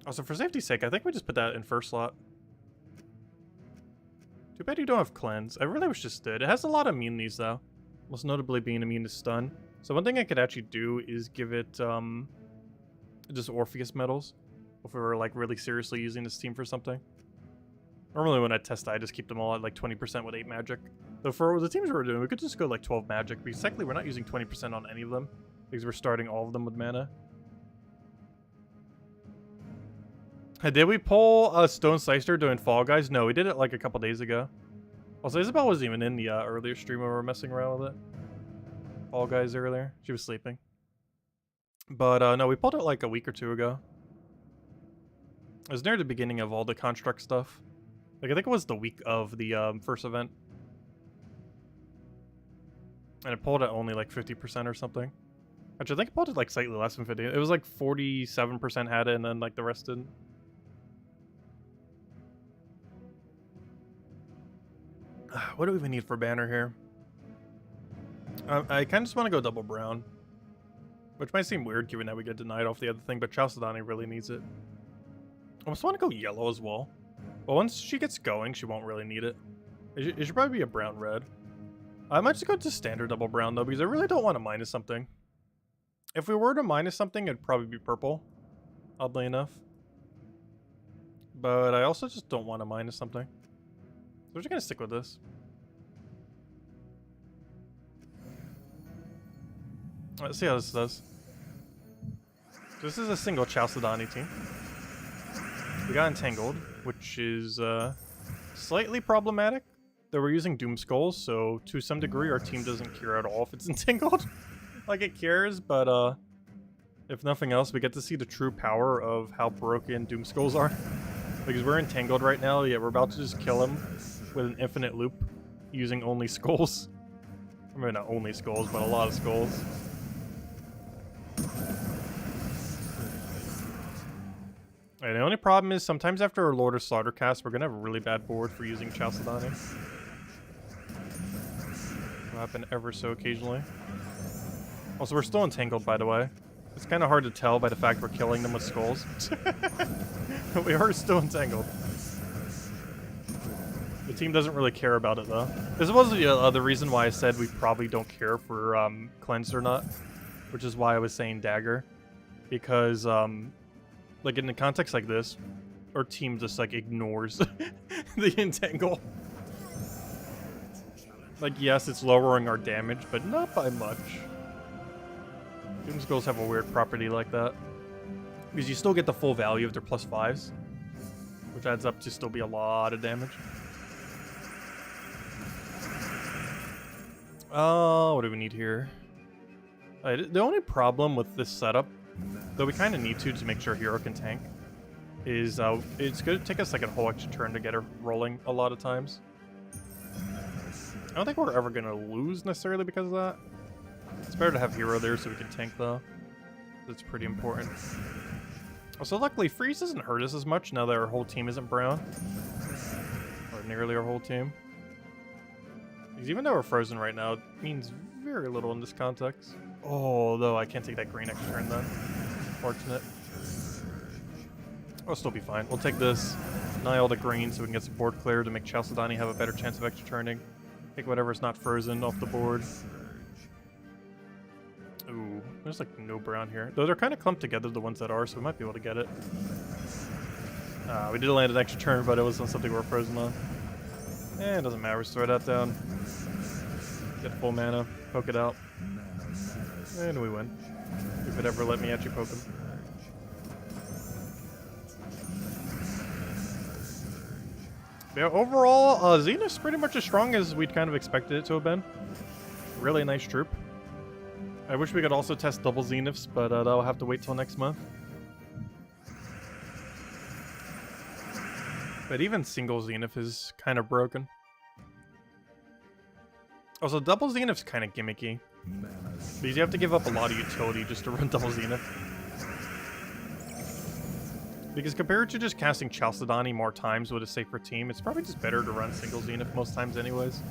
Also, for safety's sake, I think we just put that in first slot. Too bad you don't have cleanse. I really wish this did. It has a lot of immunities, though. Most notably being immune to stun. So one thing I could actually do is give it just Orpheus medals. If we were like really seriously using this team for something. Normally when I test, I just keep them all at like 20% with 8 magic. Though for the teams we're doing, we could just go like 12 magic. Because technically we're not using 20% on any of them. Because we're starting all of them with mana. Did we pull a Stone Slicer doing Fall Guys? No, we did it like a couple days ago. Also, Isabel wasn't even in the earlier stream when we were messing around with it. Fall Guys earlier. She was sleeping. But no, we pulled it like a week or two ago. It was near the beginning of all the construct stuff. Like, I think it was the week of the first event. And it pulled at only like 50% or something. Actually, I think it pulled it like slightly less than 50. It was like 47% had it and then like the rest didn't. What do we even need for banner here? I kind of just want to go double brown. Which might seem weird given that we get denied off the other thing, but Chalcedony really needs it. I almost want to go yellow as well. But once she gets going, she won't really need it. It should probably be a brown-red. I might just go to standard double brown, though, because I really don't want to minus something. If we were to minus something, it'd probably be purple. Oddly enough. But I also just don't want to minus something. So we're just going to stick with this. Let's see how this does. So this is a single Chalcedony team. We got entangled, which is slightly problematic. That we're using Doom Skulls, so to some degree our team doesn't care at all if it's entangled. Like it cares, but if nothing else, we get to see the true power of how broken Doom Skulls are. Because we're entangled right now, yet we're about to just kill him with an infinite loop using only skulls. I mean, not only skulls, but a lot of skulls. And the only problem is sometimes after our Lord of Slaughter cast, we're going to have a really bad board for using Chalcedony. It'll happen ever so occasionally. Also, we're still entangled, by the way. It's kind of hard to tell by the fact we're killing them with skulls. But we are still entangled. The team doesn't really care about it, though. This was the other reason why I said we probably don't care for cleansed or not. Which is why I was saying dagger. Because, like, in a context like this, our team just, like, ignores the entangle. Like, yes, it's lowering our damage, but not by much. Doom Skulls have a weird property like that. Because you still get the full value of their +5s. Which adds up to still be a lot of damage. What do we need here? The only problem with this setup, though we kind of need to make sure hero can tank, is it's going to take us like a whole extra turn to get her rolling a lot of times. I don't think we're ever going to lose necessarily because of that. It's better to have hero there so we can tank though. That's pretty important. Also, luckily, freeze doesn't hurt us as much now that our whole team isn't brown. Or nearly our whole team. Because even though we're frozen right now, it means very little in this context. Oh, though I can't take that green extra turn then. Fortunate. We'll still be fine. We'll take this, deny all the green so we can get some board clear to make Chalcedony have a better chance of extra turning. Take whatever's not frozen off the board. Ooh, there's like no brown here. Though they're kind of clumped together, the ones that are, so we might be able to get it. We did land an extra turn, but it wasn't something we're frozen on. Eh, it doesn't matter. We just throw that down. Get full mana, poke it out. And we win. If it ever let me actually poke him. Yeah, overall, Zenith's pretty much as strong as we'd kind of expected it to have been. Really nice troop. I wish we could also test double Zeniths, but that'll have to wait till next month. But even single Zenith is kind of broken. Also, double Zenith's kind of gimmicky. Because you have to give up a lot of utility just to run double Zenith. Because compared to just casting Chalcedony more times with a safer team, it's probably just better to run single Zenith most times anyways.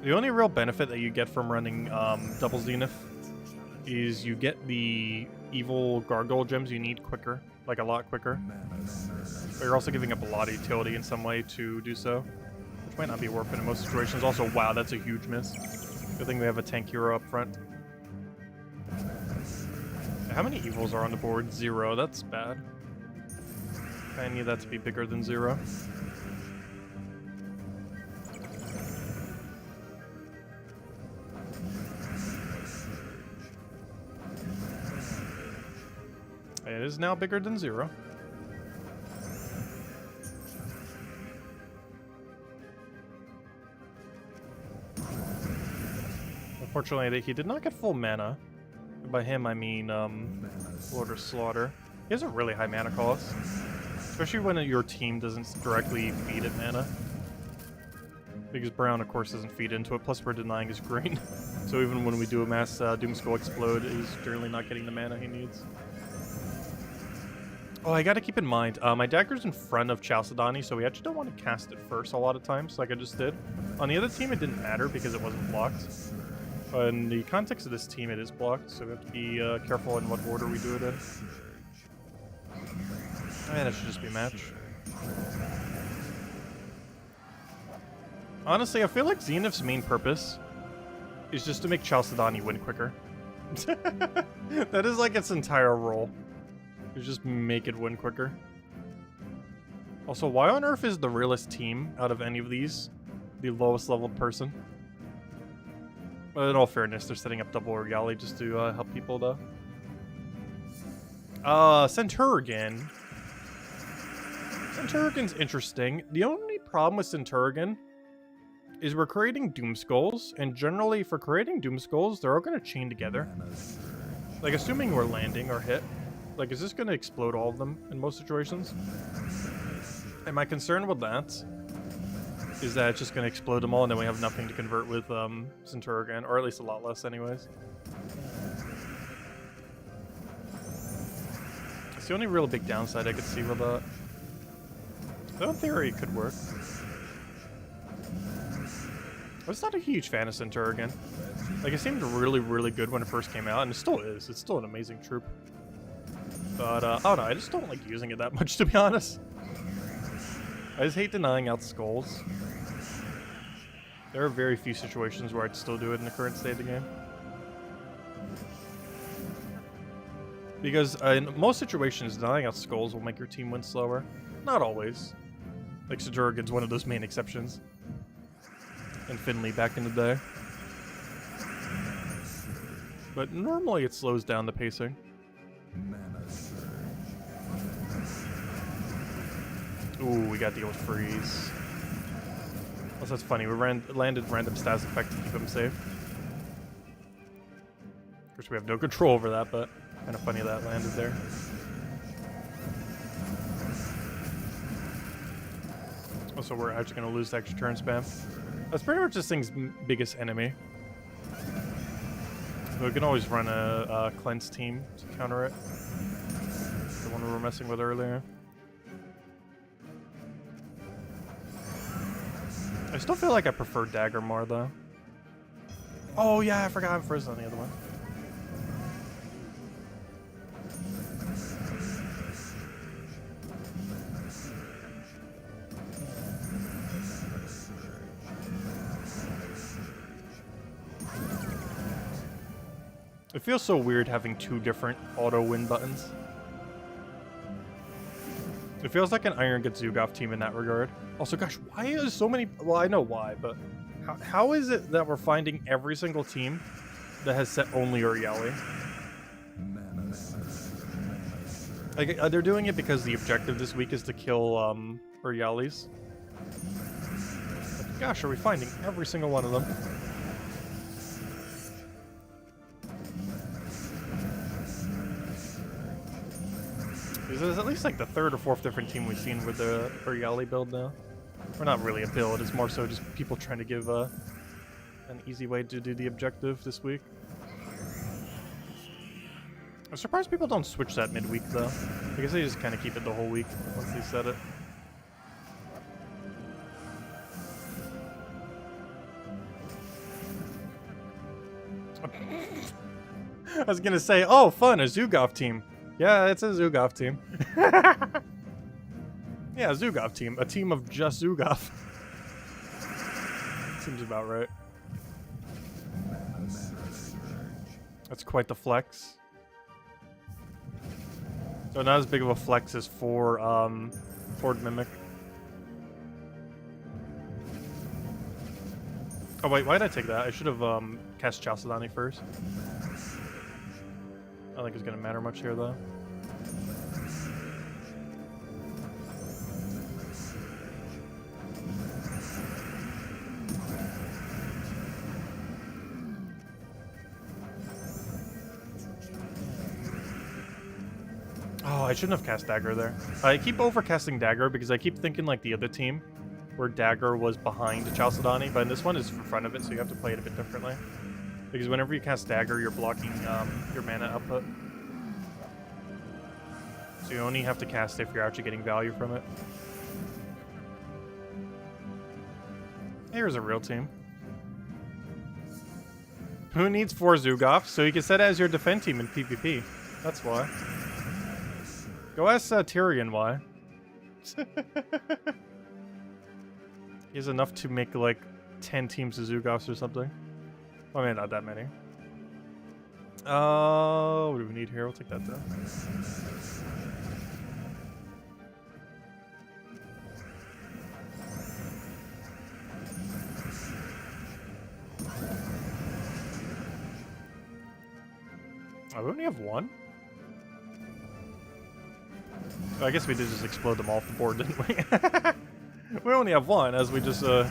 The only real benefit that you get from running double Zenith is you get the evil gargoyle gems you need quicker, like a lot quicker. But you're also giving up a lot of utility in some way to do so, which might not be worth it in most situations. Also, wow, that's a huge miss. Good thing we have a tank hero up front. How many evils are on the board? 0. That's bad. I need that to be bigger than 0. It is now bigger than 0. Unfortunately, he did not get full mana. By him, I mean, Slaughter. He has a really high mana cost. Especially when your team doesn't directly feed it mana. Because Brown, of course, doesn't feed into it, plus we're denying his green. So even when we do a mass Doomskull Explode, he's generally not getting the mana he needs. Oh, I gotta keep in mind, my dagger's in front of Chalcedony, so we actually don't want to cast it first a lot of times, like I just did. On the other team, it didn't matter because it wasn't blocked. But in the context of this team, it is blocked, so we have to be careful in what order we do it in. And it should just be a match. Honestly, I feel like Zenith's main purpose is just to make Chalcedony win quicker. That is like its entire role. Is just make it win quicker. Also, why on earth is the realest team out of any of these the lowest level person? But in all fairness, they're setting up double Regali just to help people, though. Centurion. Centurion's interesting. The only problem with Centurion is we're creating Doomskulls, and generally for creating Doomskulls, they're all going to chain together. Like, assuming we're landing or hit. Like, is this going to explode all of them in most situations? And my concern with that is that it's just going to explode them all, and then we have nothing to convert with Centurion, or at least a lot less anyways. It's the only real big downside I could see with that. Though in theory it could work. I was not a huge fan of Centurion. Like, it seemed really, really good when it first came out, and it still is. It's still an amazing troop. But, I don't know, I just don't like using it that much, to be honest. I just hate denying out skulls. There are very few situations where I'd still do it in the current state of the game. Because in most situations, denying out skulls will make your team win slower. Not always. Like, Centurion's one of those main exceptions. And Finley back in the day. But normally it slows down the pacing. Ooh, we got to deal with freeze. Also, that's funny. We landed random stats effect to keep him safe. Of course, we have no control over that, but kind of funny that landed there. Also, we're actually going to lose the extra turn spam. That's pretty much this thing's biggest enemy. We can always run a cleanse team to counter it. The one we were messing with earlier. I still feel like I prefer Dagger more, though. Oh, yeah, I forgot I'm frozen on the other one. It feels so weird having two different auto win buttons. It feels like an Iron gets Zugov team in that regard. Also, gosh, why is so many... Well, I know why, but how is it that we're finding every single team that has set only Uriali? Like, they're doing it because the objective this week is to kill Urialis. But gosh, are we finding every single one of them? This is at least like the third or fourth different team we've seen with the Uriali build now. Or not really a build, it's more so just people trying to give an easy way to do the objective this week. I'm surprised people don't switch that midweek though. I guess they just kind of keep it the whole week once they set it. I was gonna say, oh fun, a Zugov team. Yeah, it's a Zugov team. Yeah, a Zugov team. A team of just Zugov. Seems about right. That's quite the flex. So not as big of a flex as for Horde Mimic. Oh wait, why did I take that? I should have cast Chalcedony first. I don't think it's gonna matter much here though. Oh, I shouldn't have cast Dagger there. I keep overcasting Dagger because I keep thinking like the other team, where Dagger was behind Chalcedony, but this one is in front of it, so you have to play it a bit differently. Because whenever you cast Dagger, you're blocking your mana output. So you only have to cast if you're actually getting value from it. Here's a real team. Who needs 4 Zugov? So you can set it as your defend team in PvP. That's why. Go ask Tyrion why. He has enough to make like 10 teams of Zugovs or something. I mean, not that many. What do we need here? We'll take that though. Oh, we only have one? Oh, I guess we did just explode them off the board, didn't we? We only have one, as we just, well,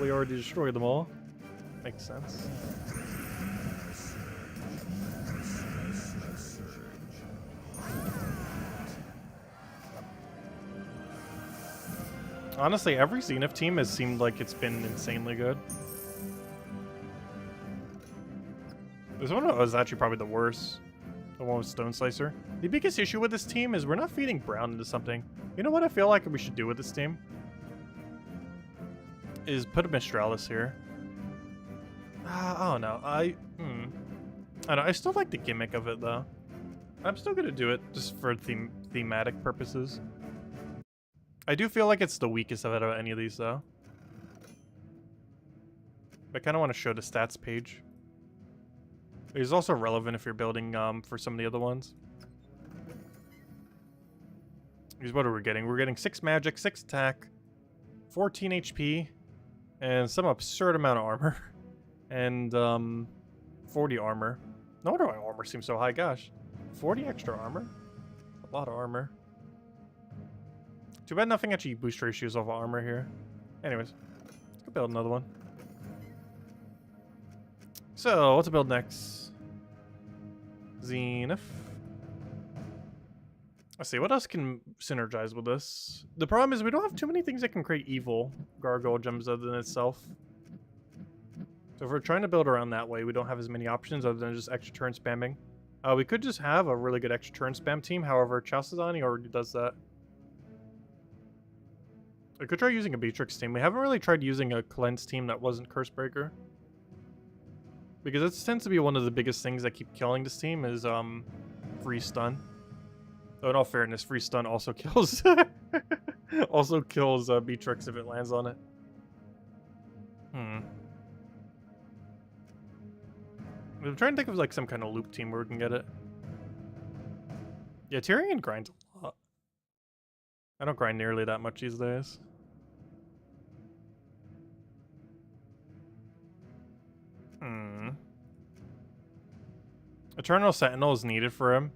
we already destroyed them all. Makes sense. Honestly, every Zenith team has seemed like it's been insanely good. This one was actually probably the worst. The one with Stone Slicer. The biggest issue with this team is we're not feeding Brown into something. You know what I feel like we should do with this team? Is put a Mistralis here. I don't know. I don't know. I still like the gimmick of it though. I'm still gonna do it just for thematic purposes. I do feel like it's the weakest of any of these though. I kind of want to show the stats page. It's also relevant if you're building for some of the other ones. Here's what are we getting? We're getting 6 magic, 6 attack, 14 HP, and some absurd amount of armor. And 40 armor. No wonder why armor seems so high, gosh. 40 extra armor? A lot of armor. Too bad nothing actually boost ratios of armor here. Anyways, let's build another one. So, what to build next? Zenith. Let's see, what else can synergize with this? The problem is we don't have too many things that can create evil gargoyle gems other than itself. So if we're trying to build around that way, we don't have as many options other than just extra turn spamming. We could just have a really good extra turn spam team, however, Chalcedony already does that. I could try using a Beatrix team. We haven't really tried using a cleanse team that wasn't Cursebreaker. Because it tends to be one of the biggest things that keep killing this team is free stun. Though in all fairness, free stun also kills also kills Beatrix if it lands on it. I'm trying to think of like some kind of loop team where we can get it. Yeah, Tyrion grinds a lot. I don't grind nearly that much these days. Eternal Sentinel is needed for him.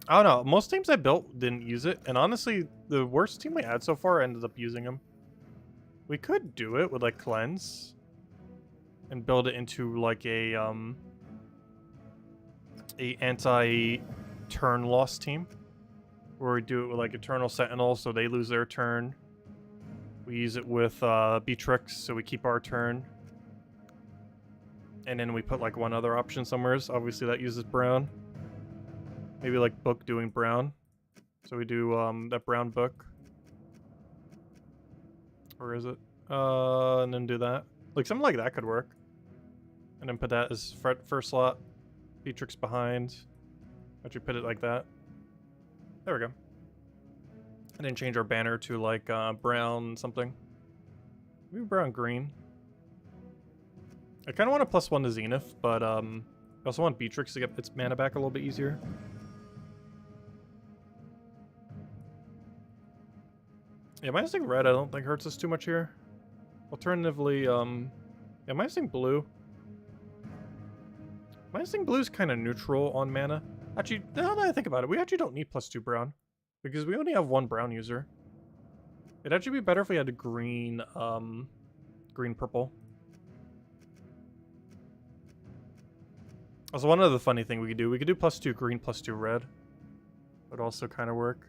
I don't know. Most teams I built didn't use it, and honestly, the worst team we had so far ended up using him. We could do it with like Cleanse and build it into like a anti-turn loss team, where we do it with like Eternal Sentinel, so they lose their turn. We use it with Beatrix, so we keep our turn. And then we put like one other option somewhere. Obviously that uses brown. Maybe like book doing brown. So we do that brown book. Or is it? And then do that. Like something like that could work. And then put that as first slot. Beatrix behind. Actually put it like that. There we go. And then change our banner to like brown something. Maybe brown green. I kind of want a +1 to Zenith, but I also want Beatrix to get its mana back a little bit easier. Yeah, minusing red I don't think hurts us too much here. Alternatively, yeah, minusing blue. Minusing blue is kind of neutral on mana. Actually, now that I think about it, we actually don't need +2 brown. Because we only have one brown user. It'd actually be better if we had a green, green-purple. Also, one other funny thing we could do +2 green, +2 red. Would also kind of work.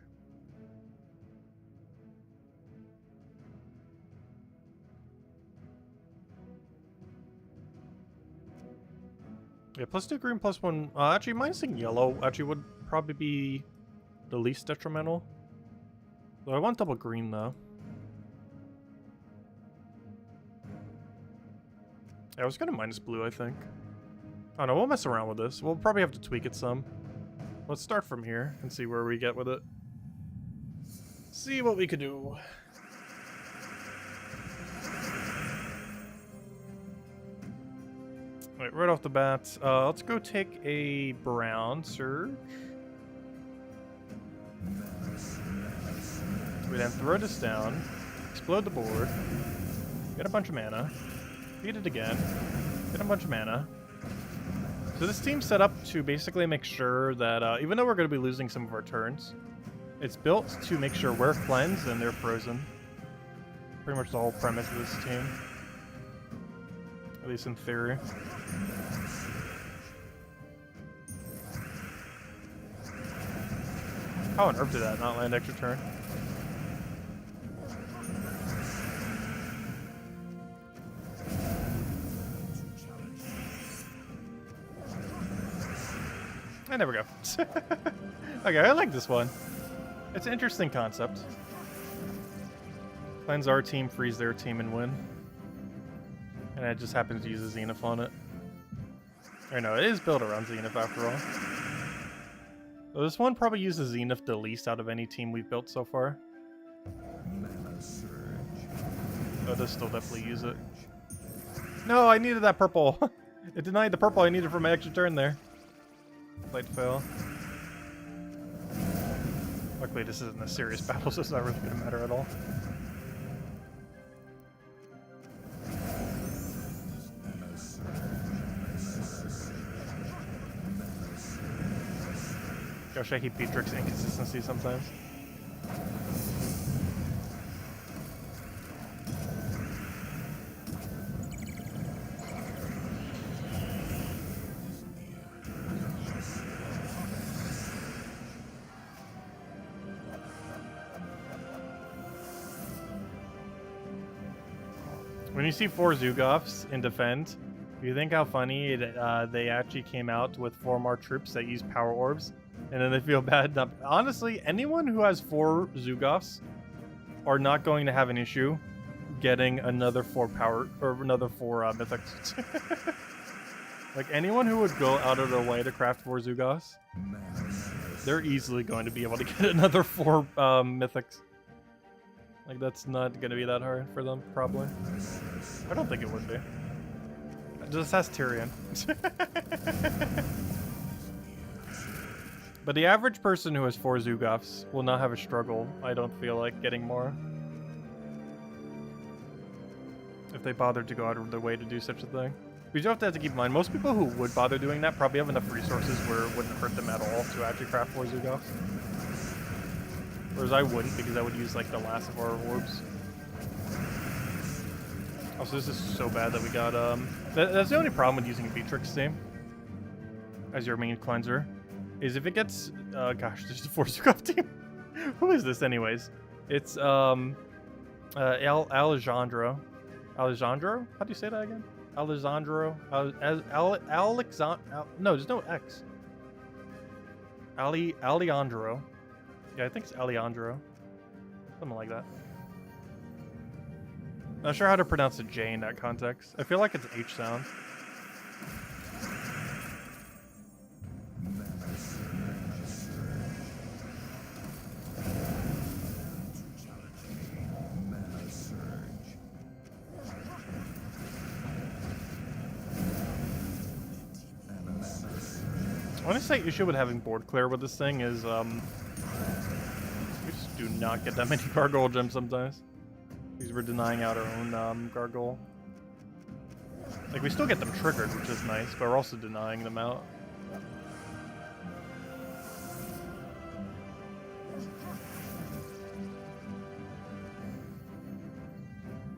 Yeah, +2 green, +1. Actually, minusing yellow actually would probably be the least detrimental. So I want double green though. Yeah, I was gonna minus blue, I think. Oh no, we'll mess around with this. We'll probably have to tweak it some. Let's start from here and see where we get with it. See what we could do. Wait, right off the bat, let's go take a brown surge. We then throw this down, explode the board, get a bunch of mana, beat it again, get a bunch of mana. So this team's set up to basically make sure that, even though we're going to be losing some of our turns, it's built to make sure we're cleansed and they're frozen. Pretty much the whole premise of this team. At least in theory. How on earth did that not land extra turn? And there we go. Okay, I like this one. It's an interesting concept. Cleanse our team, freeze their team, and win. And I just happens to use a Zenith on it. Or no, it is built around Zenith after all. So this one probably uses Zenith the least out of any team we've built so far. Oh, this still definitely use it. No, I needed that purple. It denied the purple I needed for my extra turn there. Slight fail. Luckily this isn't a serious battle, so it's not really going to matter at all. Gosh, I hate Beatrix inconsistency sometimes. When you see 4 Zugofs in defend, you think how funny they actually came out with 4 more troops that use power orbs, and then they feel bad. Honestly, anyone who has 4 Zugofs are not going to have an issue getting another 4 power or another 4 mythics. Like anyone who would go out of their way to craft 4 Zugofs, they're easily going to be able to get another 4 mythics. Like that's not going to be that hard for them, probably. I don't think it would be. Just ask Tyrion. But the average person who has 4 Zugofs will not have a struggle, I don't feel like, getting more. If they bothered to go out of their way to do such a thing. But you have to keep in mind, most people who would bother doing that probably have enough resources where it wouldn't hurt them at all to actually craft 4 Zugofs. Whereas I wouldn't, because I would use like the last of our orbs. Also, this is so bad that we got, that's the only problem with using a Beatrix team as your main cleanser, is if it gets, gosh, there's a 4 Zugof team. Who is this anyways? It's, Alejandro. Alejandro? How do you say that again? Alejandro? No, there's no X. Alejandro. Yeah, I think it's Alejandro. Something like that. Not sure how to pronounce a J in that context. I feel like it's H sound. I want to say issue with having board clear with this thing is we just do not get that many gargoyle gems sometimes. Because we're denying out our own gargoyle. Like we still get them triggered, which is nice, but we're also denying them out.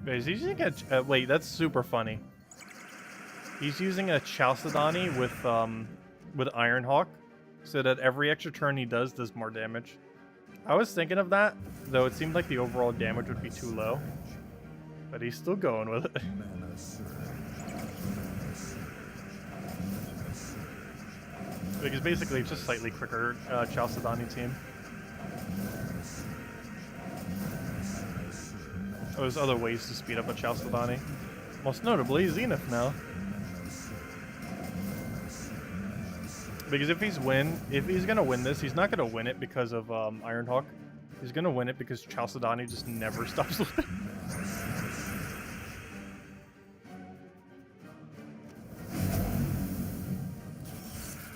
Wait, is he using a wait, that's super funny. He's using a Chalcedony with Ironhawk, so that every extra turn he does more damage. I was thinking of that, though it seemed like the overall damage would be too low. But he's still going with it. Because basically it's just slightly quicker Chalcedony team. Oh, there's other ways to speed up a Chalcedony. Most notably, Zenith now. Because if he's gonna win this, he's not gonna win it because of Ironhawk. He's gonna win it because Chalcedony just never stops living.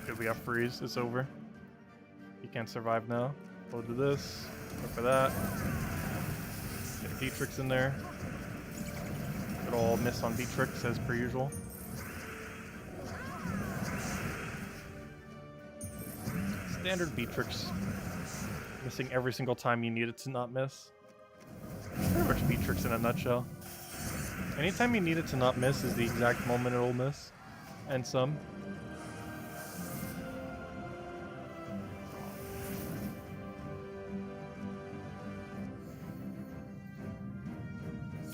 Good, we got freeze. It's over. He can't survive now. Go to this. Go for that. Get a Beatrix in there. Good old miss on Beatrix as per usual. Standard Beatrix. Missing every single time you need it to not miss. Pretty much Beatrix in a nutshell. Anytime you need it to not miss is the exact moment it'll miss. And some.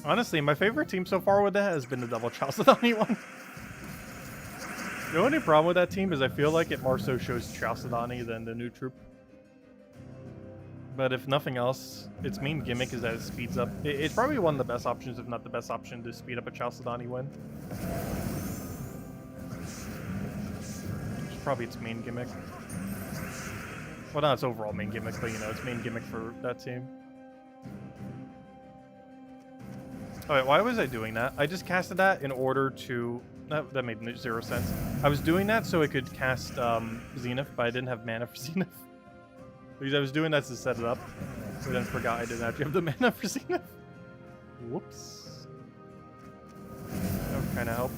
Honestly, my favorite team so far with that has been the double Chalcedony one. The only problem with that team is I feel like it more so shows Chalcedony than the new troop. But if nothing else, its main gimmick is that it speeds up. It's probably one of the best options, if not the best option, to speed up a Chalcedony win. It's probably its main gimmick. Well, not its overall main gimmick, but you know, its main gimmick for that team. Alright, why was I doing that? I just casted that in order to... That made zero sense. I was doing that so I could cast Zenith, but I didn't have mana for Zenith. Because I was doing that to set it up. But then forgot I didn't actually have the mana for Zenith. Whoops. That would kind of help.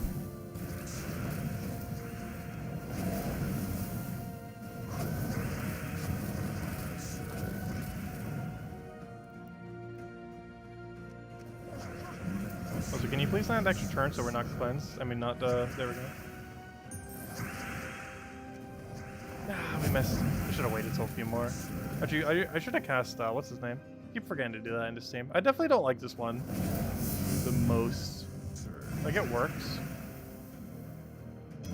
Also, can you please land extra turn so we're not cleansed? I mean, not, there we go. Ah, we missed. I should have waited till a few more. Actually, I should have cast, what's his name? I keep forgetting to do that in this team. I definitely don't like this one the most. Like, it works.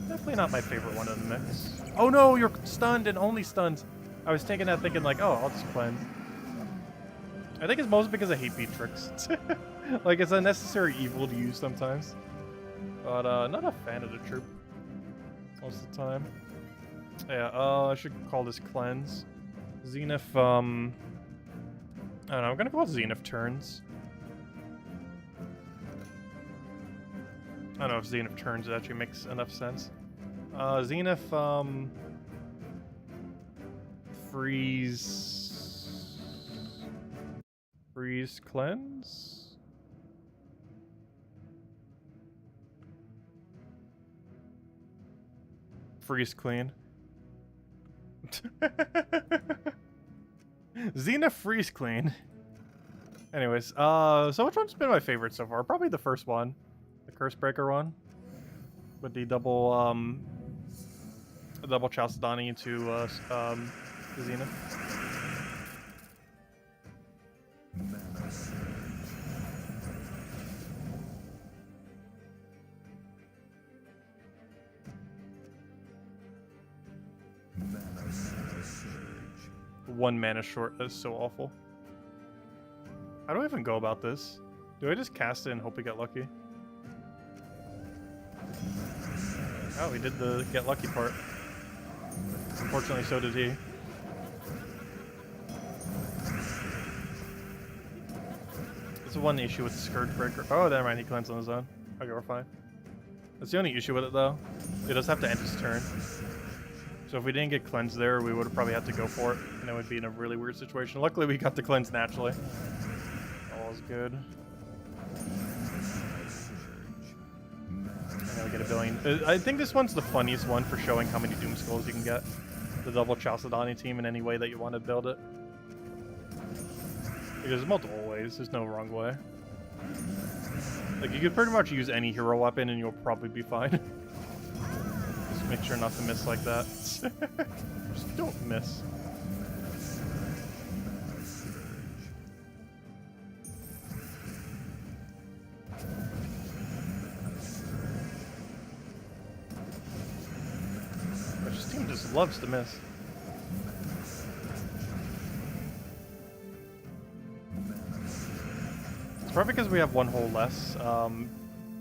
Definitely not my favorite one in the mix. Oh no, you're stunned and only stunned. I was taking that thinking like, oh, I'll just cleanse. I think it's mostly because I hate beat tricks. Like, it's a necessary evil to use sometimes. But, not a fan of the troop. Most of the time. Yeah, I should call this cleanse. Zenith, I don't know, I'm gonna call it Zenith turns. I don't know if Zenith turns actually makes enough sense. Zenith, freeze cleanse? Freeze clean. Zenith freeze clean. Anyways, so which one's been my favorite so far? Probably the first one. The Cursebreaker one. With the double Chalcedony to Zenith. Mana surge. Mana surge. 1 mana short. That is so awful. How do I even go about this? Do I just cast it and hope we get lucky? Oh, he did the get lucky part. Unfortunately, so did he. That's the one issue with the Cursebreaker. Oh, never mind. He cleansed on his own. Okay, we're fine. That's the only issue with it, though. It does have to end his turn. So if we didn't get cleansed there, we would have probably had to go for it, and it would be in a really weird situation. Luckily, we got the cleanse naturally. All is good. And now we get a billion. I think this one's the funniest one for showing how many Doom Skulls you can get. The double Chalcedony team in any way that you want to build it. Because there's multiple ways. There's no wrong way. Like, you could pretty much use any hero weapon and you'll probably be fine. Just make sure not to miss like that. Just don't miss. This team just loves to miss. It's probably because we have one hole less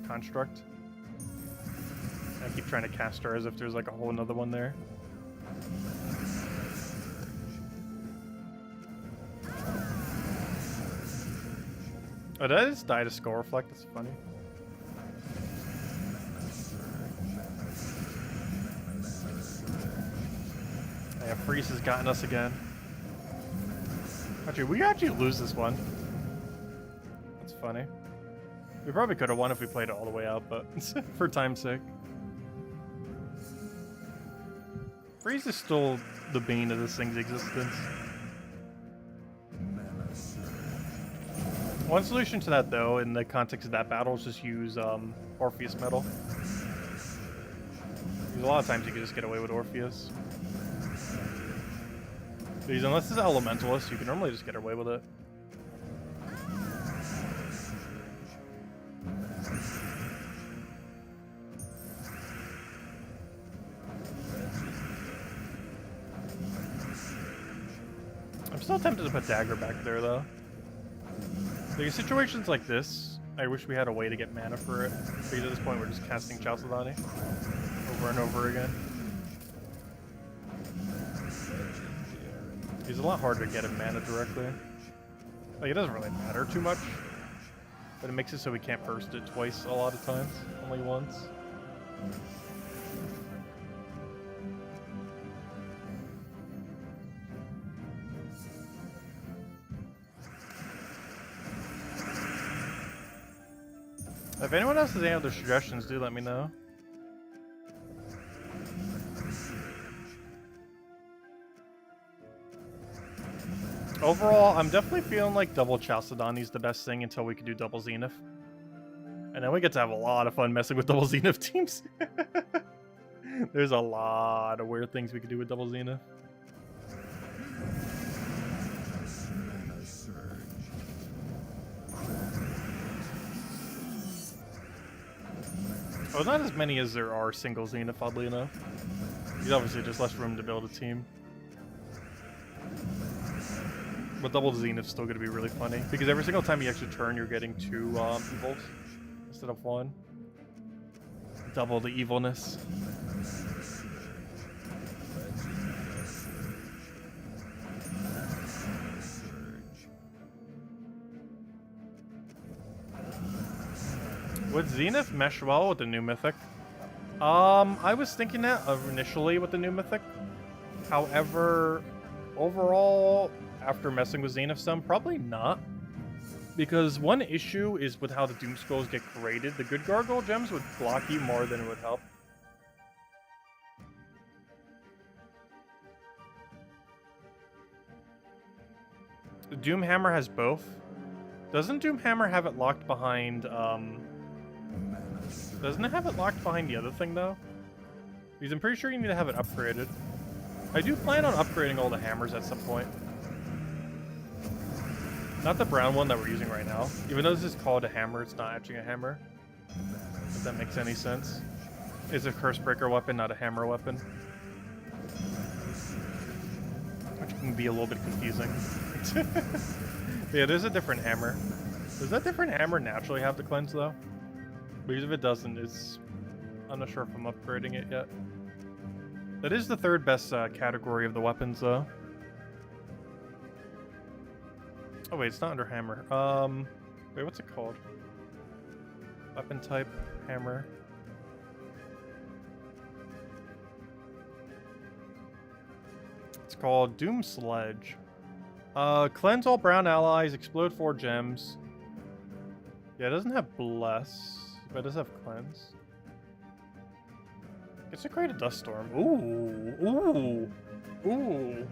construct. I keep trying to cast her as if there's like a whole another one there. Oh, did I just die to Skull Reflect? That's funny. Yeah, Freeze has gotten us again. Actually, we actually lose this one. That's funny. We probably could have won if we played it all the way out, but for time's sake. Freeze is still the bane of this thing's existence. One solution to that, though, in the context of that battle, is just use Orpheus Metal. Because a lot of times you can just get away with Orpheus. Because unless it's Elementalist, you can normally just get away with it. I'm still tempted to put Dagger back there, though. Like, in situations like this, I wish we had a way to get mana for it. Because at this point, we're just casting Chalcedony over and over again. He's a lot harder to get him mana directly. Like, it doesn't really matter too much, but it makes it so we can't burst it twice a lot of times, only once. If anyone else has any other suggestions, do let me know. Overall, I'm definitely feeling like double Chalcedony is the best thing until we can do double Zenith. And then we get to have a lot of fun messing with double Zenith teams. There's a lot of weird things we could do with double Zenith. Oh, not as many as there are single Zenith, oddly enough. There's obviously just less room to build a team. But double Zenith's still going to be really funny, because every single time you actually turn, you're getting 2 evils instead of 1. Double the evilness. Would Xenith mesh well with the new mythic? I was thinking that initially with the new mythic. However, overall, after messing with Xenith some, probably not. Because one issue is with how the Doom Scrolls get created. The good Gargoyle Gems would block you more than it would help. The Doom Hammer has both. Doesn't Doom Hammer have it locked behind, Doesn't it have it locked behind the other thing, though? Because I'm pretty sure you need to have it upgraded. I do plan on upgrading all the hammers at some point. Not the brown one that we're using right now. Even though this is called a hammer, it's not actually a hammer. If that makes any sense. It's a Cursebreaker weapon, not a hammer weapon. Which can be a little bit confusing. Yeah, there's a different hammer. Does that different hammer naturally have the cleanse, though? Because if it doesn't, I'm not sure if I'm upgrading it yet. That is the 3rd best category of the weapons, though. Oh wait, it's not under hammer. Wait, what's it called? Weapon type, hammer. It's called Doom Sledge. Cleanse all brown allies, explode 4 gems. Yeah, it doesn't have bless, but it does have cleanse. Gets to create a dust storm. Ooh, ooh, ooh.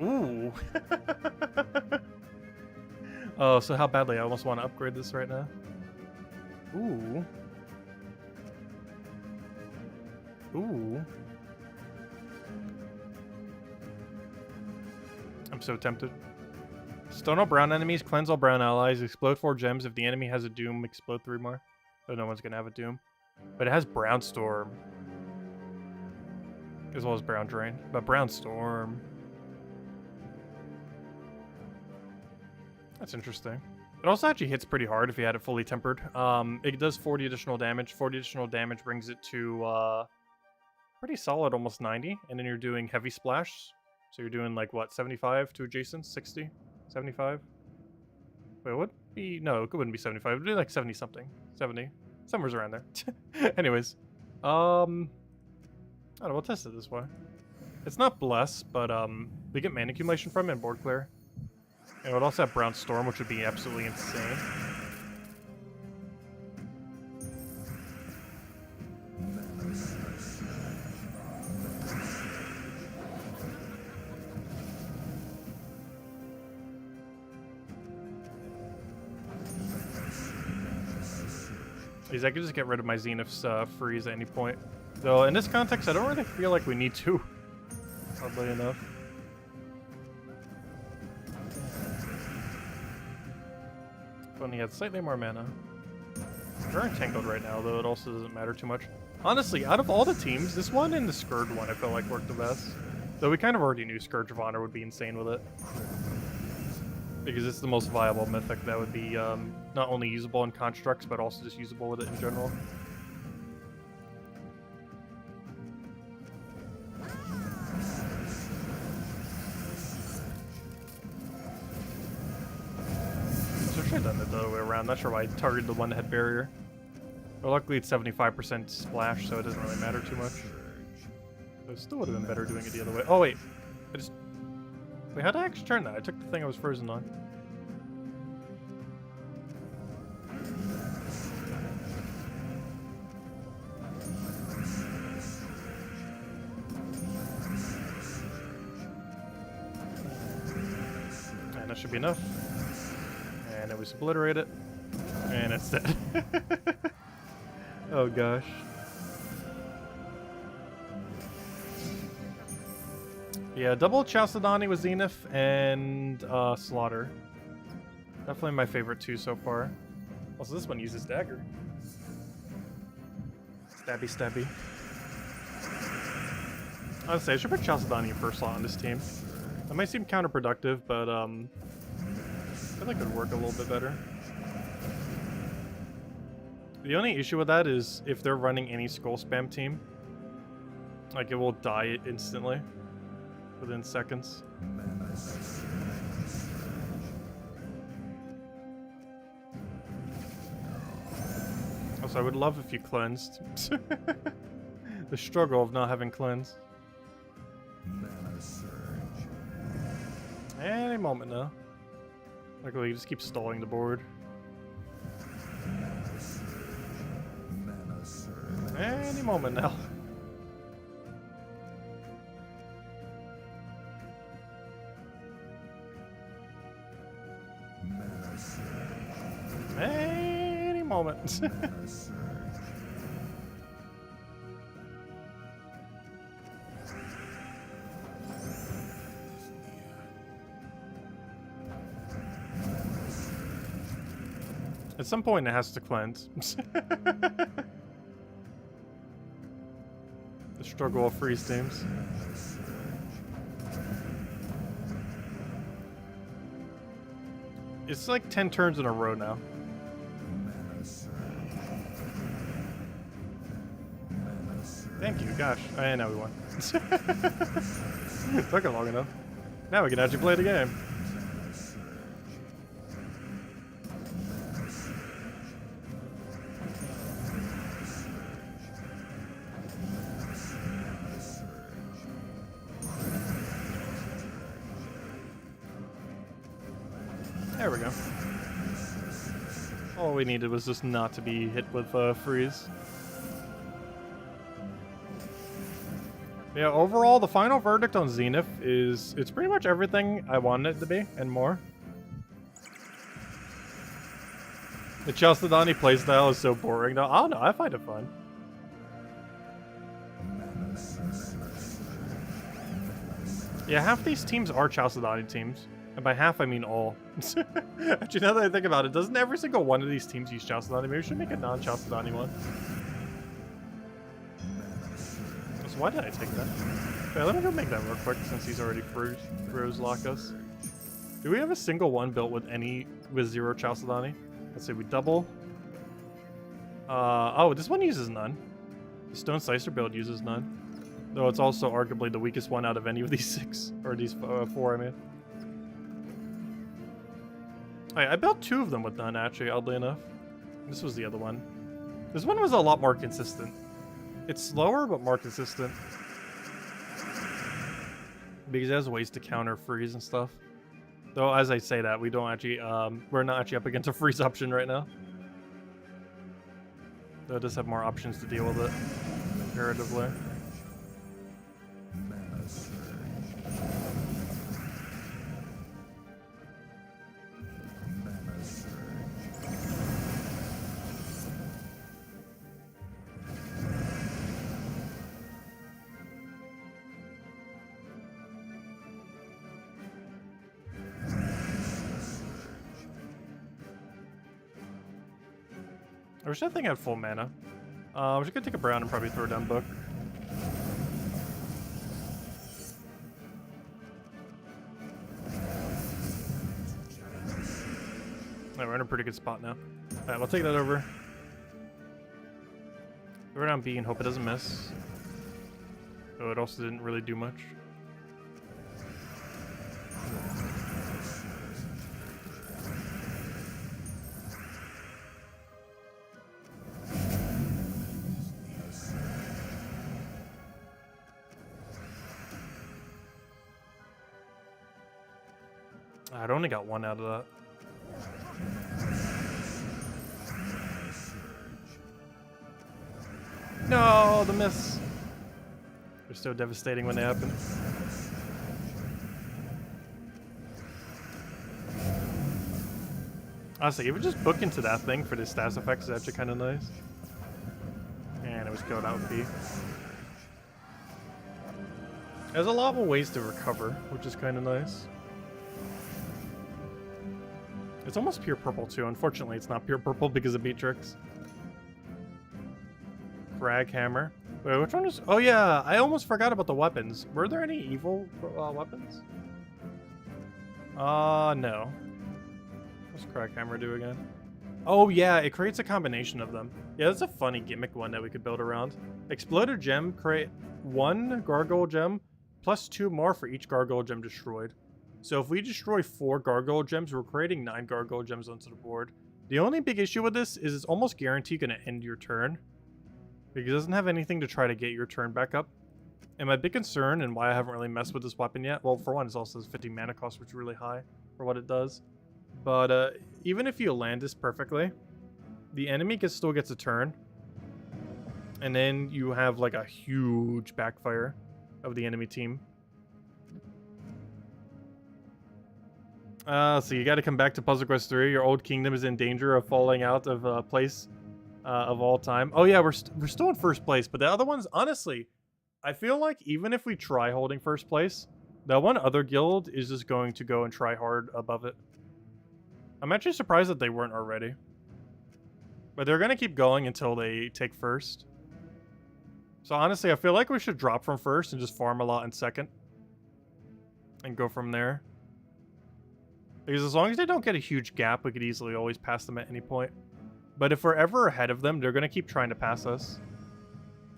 Ooh. Oh, so how badly I almost want to upgrade this right now. Ooh. Ooh. I'm so tempted. Stone all brown enemies, cleanse all brown allies, explode 4 gems. If the enemy has a doom, explode 3 more. So no one's gonna have a doom. But it has brown storm. As well as brown drain. But brown storm. That's interesting. It also actually hits pretty hard if you had it fully tempered. It does 40 additional damage. 40 additional damage brings it to pretty solid, almost 90. And then you're doing heavy splash. So you're doing like what, 75 to adjacent? 60? 75? Wait, what would be? No, it wouldn't be 75. It would be like 70 something. 70. Somewhere's around there. Anyways. I don't know, we'll test it this way. It's not bless, but we get mana accumulation from it and board clear. And it would also have brown storm, which would be absolutely insane. Because I could just get rid of my Zenith's freeze at any point. Though in this context, I don't really feel like we need to. Oddly enough. Only had slightly more mana. We're entangled right now, though it also doesn't matter too much. Honestly, out of all the teams, this one and the Scourge one I felt like worked the best. Though we kind of already knew Scourge of Honor would be insane with it. Because it's the most viable mythic that would be not only usable in constructs, but also just usable with it in general. I should have done it the other way around. Not sure why I targeted the one that had barrier. But luckily it's 75% splash, so it doesn't really matter too much. So it still would have been better doing it the other way. Oh wait, wait, how did I actually turn that? I took the thing I was frozen on. And that should be enough. And then we obliterate it. And it's dead. Oh gosh. Yeah, double Chalcedony with Zenith and Slaughter. Definitely my favorite two so far. Also, this one uses dagger. Stabby, stabby. I would say I should put Chalcedony first slot on this team. That might seem counterproductive, but I feel like it would work a little bit better. The only issue with that is if they're running any scroll spam team, like it will die instantly within seconds. Also, I would love if you cleansed. The struggle of not having cleansed. Any moment now. Luckily, you just keep stalling the board. Any moment now. Any moment. At some point, it has to cleanse. The struggle of freeze teams. It's like 10 turns in a row now. Thank you, gosh. I know we won. Took it long enough. Now we can actually play the game. There we go. All we needed was just not to be hit with freeze. Yeah, overall, the final verdict on Zenith is it's pretty much everything I wanted it to be and more. The Chalcedony playstyle is so boring though. I don't know, I find it fun. Yeah, half these teams are Chalcedony teams. And by half, I mean all. Actually, now that I think about it, doesn't every single one of these teams use Chalcedony? Maybe we should make a non-Chalcedony one. So why did I take that? Okay, let me go make that real quick since he's already froze lock us. Do we have a single one built with zero Chalcedony? Let's see, we double. Oh, this one uses none. The Stone Slicer build uses none. Though it's also arguably the weakest one out of any of these 6. Or these 4, I mean. I built 2 of them with none, actually, oddly enough. This was the other one. This one was a lot more consistent. It's slower, but more consistent. Because it has ways to counter freeze and stuff. Though, as I say that, we don't actually, we're not actually up against a freeze option right now. Though it does have more options to deal with it, comparatively. I wish that thing had full mana. I was gonna take a brown and probably throw down book. Alright, we're in a pretty good spot now. Alright, we'll take that over. Throw down B and hope it doesn't miss. Though it also didn't really do much. I'd only got 1 out of that. No, the miss. They're so devastating when they happen. Honestly, even just book into that thing for this stats effect is actually kind of nice. And it was killed out with B. There's a lot more ways to recover, which is kind of nice. It's almost pure purple too. Unfortunately, it's not pure purple because of Beatrix. Frag hammer. Wait, which one is... Oh yeah, I almost forgot about the weapons. Were there any evil weapons? No. What's Frag hammer do again? Oh yeah, it creates a combination of them. Yeah, that's a funny gimmick one that we could build around. Exploded gem, create 1 gargoyle gem, plus 2 more for each gargoyle gem destroyed. So if we destroy 4 gargoyle gems, we're creating 9 gargoyle gems onto the board. The only big issue with this is it's almost guaranteed going to end your turn, because it doesn't have anything to try to get your turn back up. And my big concern, and why I haven't really messed with this weapon yet, well, for one, it also has 50 mana cost, which is really high for what it does. But even if you land this perfectly, the enemy still gets a turn. And then you have like a huge backfire of the enemy team. So you got to come back to Puzzle Quest 3. Your old kingdom is in danger of falling out of place of all time. Oh yeah, we're still in first place, but the other ones, honestly, I feel like even if we try holding first place, that one other guild is just going to go and try hard above it. I'm actually surprised that they weren't already. But they're going to keep going until they take first. So honestly, I feel like we should drop from first and just farm a lot in second. And go from there. Because as long as they don't get a huge gap, we could easily always pass them at any point. But if we're ever ahead of them, they're going to keep trying to pass us.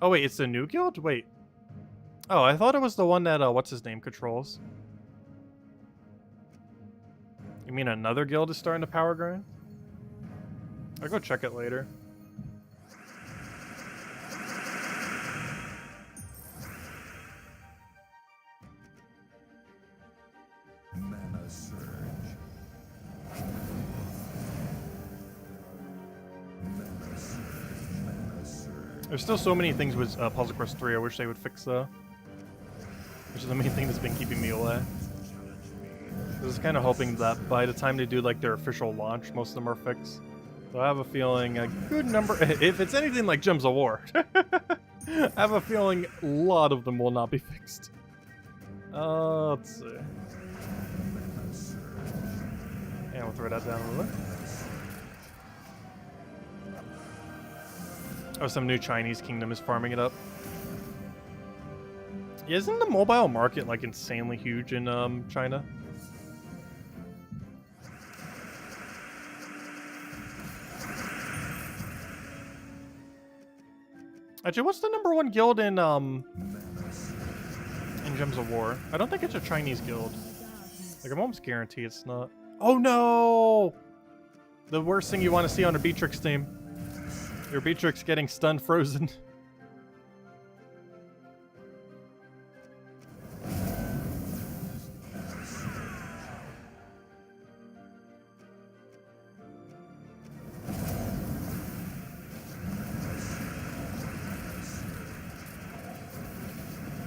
Oh wait, it's the new guild? Wait. Oh, I thought it was the one that, what's his name, controls. You mean another guild is starting to power grind? I'll go check it later. Mana surge. Mana surge. Mana surge. There's still so many things with Puzzle Quest 3 I wish they would fix though. Which is the main thing that's been keeping me away. I was kind of hoping that by the time they do like their official launch, most of them are fixed. So I have a feeling a good number, if it's anything like Gems of War, I have a feeling a lot of them will not be fixed. Let's see. Yeah, we'll throw that down a little bit. Oh, some new Chinese kingdom is farming it up. Yeah, isn't the mobile market like insanely huge in China? Actually, what's the #1 guild in Gems of War? I don't think it's a Chinese guild. Like, I'm almost guaranteed it's not. Oh no! The worst thing you want to see on a Beatrix team. Your Beatrix getting stunned frozen.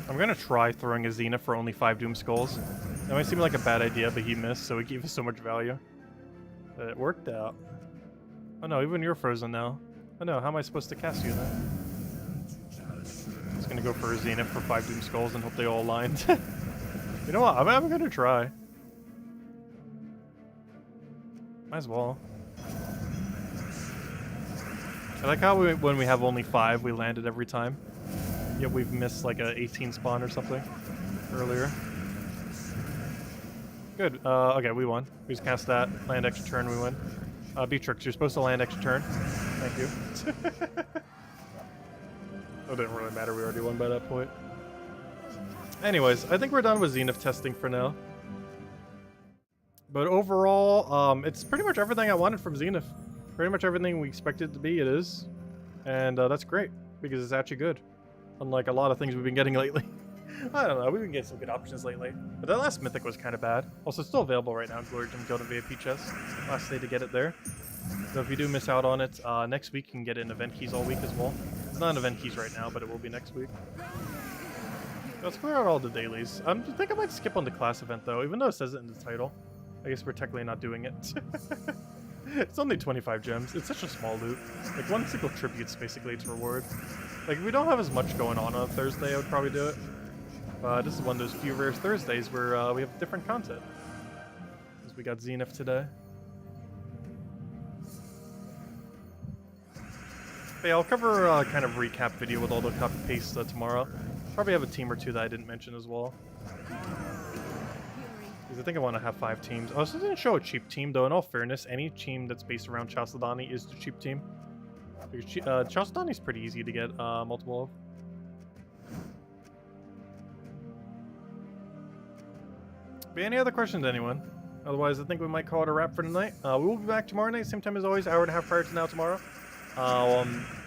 I'm gonna try throwing a Xenith for only 5 Doom Skulls. That might seem like a bad idea, but he missed, so it gave us so much value. But it worked out. Oh no, even you're frozen now. Oh no, how am I supposed to cast you then? Just gonna go for a Xenith for 5 Doom Skulls and hope they all aligned. You know what, I'm gonna try. Might as well. I like how when we have only 5, we land it every time. Yet we've missed like a 18 spawn or something earlier. Good. Okay, we won. We just cast that. Land extra turn, we win. Beatrix, you're supposed to land extra turn. Thank you. It didn't really matter. We already won by that point. Anyways, I think we're done with Zenith testing for now. But overall, it's pretty much everything I wanted from Zenith. Pretty much everything we expected it to be, it is. And that's great, because it's actually good. Unlike a lot of things we've been getting lately. I don't know, we've been getting some good options lately. But that last Mythic was kind of bad. Also, it's still available right now in Glory Gem Guild and VIP chest. Last day to get it there. So if you do miss out on it, next week you can get it in event keys all week as well. It's not in event keys right now, but it will be next week. Let's clear out all the dailies. I think I might skip on the class event though, even though it says it in the title. I guess we're technically not doing it. It's only 25 gems. It's such a small loot. Like, one single tribute's basically its reward. Like, if we don't have as much going on a Thursday, I would probably do it. This is one of those few rare Thursdays where we have different content. Because we got Zenith today. But yeah, I'll cover a kind of recap video with all the copy paste tomorrow. Probably have a team or two that I didn't mention as well. Because I think I want to have 5 teams. I also didn't show a cheap team, though. In all fairness, any team that's based around Chalcedony is the cheap team. Because Chalcedony is pretty easy to get multiple of. But any other questions, anyone? Otherwise, I think we might call it a wrap for tonight. We will be back tomorrow night, same time as always, hour and a half prior to now tomorrow.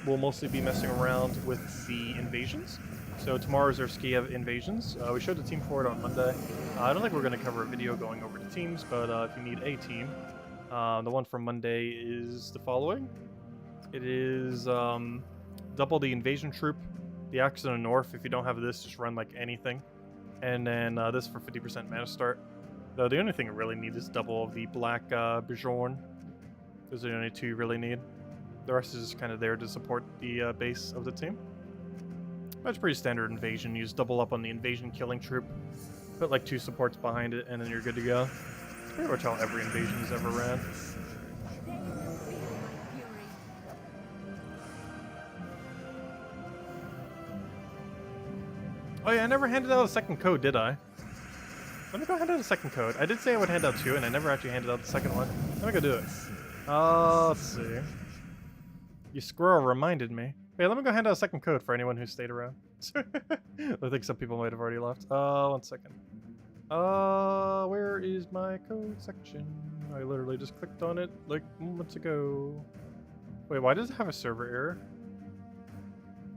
We'll mostly be messing around with the invasions. So tomorrow's our Skiev invasions. We showed the team for it on Monday. I don't think we're going to cover a video going over the teams, but if you need a team, the one from Monday is the following. It is double the invasion troop, the Axe in the North. If you don't have this, just run like anything. And then this for 50% mana start. Though the only thing you really need is double of the black Bjorn. Those are the only 2 you really need. The rest is just kind of there to support the base of the team. That's pretty standard invasion. You just double up on the invasion killing troop, put like 2 supports behind it, and then you're good to go. That's pretty much how every invasion's ever ran. Oh yeah, I never handed out a second code, did I? Let me go hand out a second code. I did say I would hand out 2, and I never actually handed out the second one. Let me go do it. Let's see. You squirrel reminded me. Hey, let me go hand out a second code for anyone who stayed around. I think some people might have already left. 1 second. Where is my code section? I literally just clicked on it like moments ago. Wait, why does it have a server error?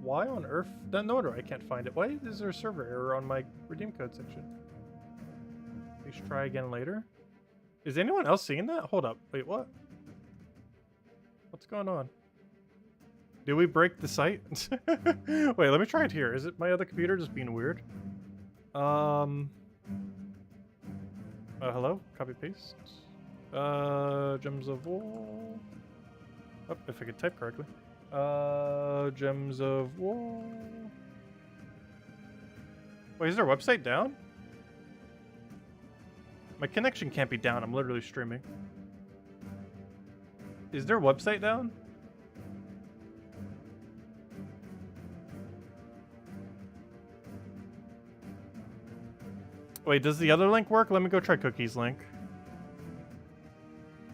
Why on earth? No wonder I can't find it. Why is there a server error on my redeem code section? We should try again later. Is anyone else seeing that? Hold up. Wait, what? What's going on? Did we break the site? Wait, let me try it here. Is it my other computer just being weird? Hello? Copy paste. Gems of War. Oh, if I could type correctly. Gems of War. Wait, is their website down? My connection can't be down. I'm literally streaming. Is their website down? Wait, does the other link work? Let me go try Cookie's link.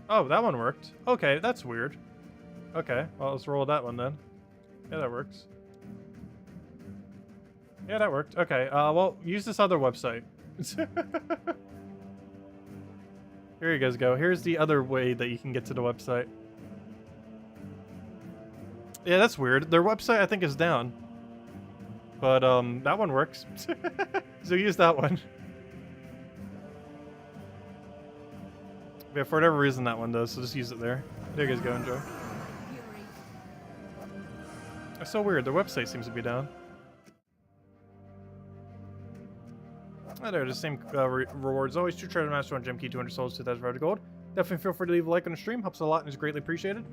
Oh, that one worked. Okay, that's weird. Okay, well, let's roll that one then. Yeah, that works. Yeah, that worked. Okay, well, use this other website. Here you guys go. Here's the other way that you can get to the website. Yeah, that's weird. Their website, I think, is down. But, that one works. So use that one. Yeah, for whatever reason that one does, so just use it there. There you guys go, enjoy. That's so weird, their website seems to be down. Oh, there, the same rewards always. 2 treasure master, 1 gem key, 200 souls, 2,000 gold. Definitely feel free to leave a like on the stream, helps a lot and is greatly appreciated.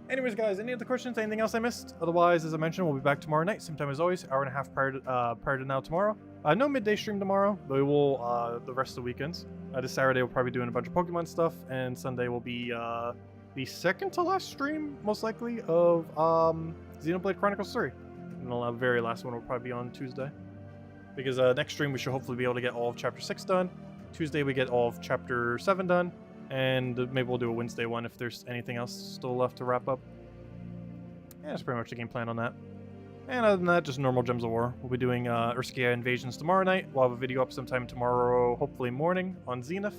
Anyways, guys, any other questions, anything else I missed? Otherwise, as I mentioned, we'll be back tomorrow night, same time as always, hour and a half prior to now tomorrow. No midday stream tomorrow, but we will the rest of the weekends. This Saturday, we'll probably be doing a bunch of Pokemon stuff, and Sunday will be the second to last stream, most likely, of Xenoblade Chronicles 3. And the very last one will probably be on Tuesday. Because next stream, we should hopefully be able to get all of Chapter 6 done. Tuesday, we get all of Chapter 7 done. And maybe we'll do a Wednesday one if there's anything else still left to wrap up. Yeah, that's pretty much the game plan on that. And other than that, just normal Gems of War. We'll be doing Urskia Invasions tomorrow night. We'll have a video up sometime tomorrow, hopefully morning, on Zenith.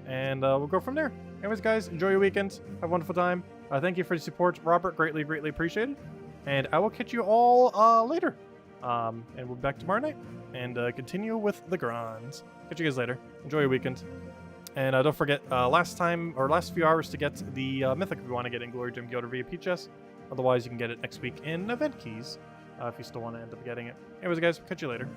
And we'll go from there. Anyways, guys, enjoy your weekend. Have a wonderful time. Thank you for the support, Robert. Greatly, greatly appreciated. And I will catch you all later. And we'll be back tomorrow night. And continue with the grinds. Catch you guys later. Enjoy your weekend. And don't forget, last few hours to get the Mythic if you want to get in Glory Gem Guild or VIP chest. Otherwise, you can get it next week in Event Keys if you still want to end up getting it. Anyways, guys, catch you later.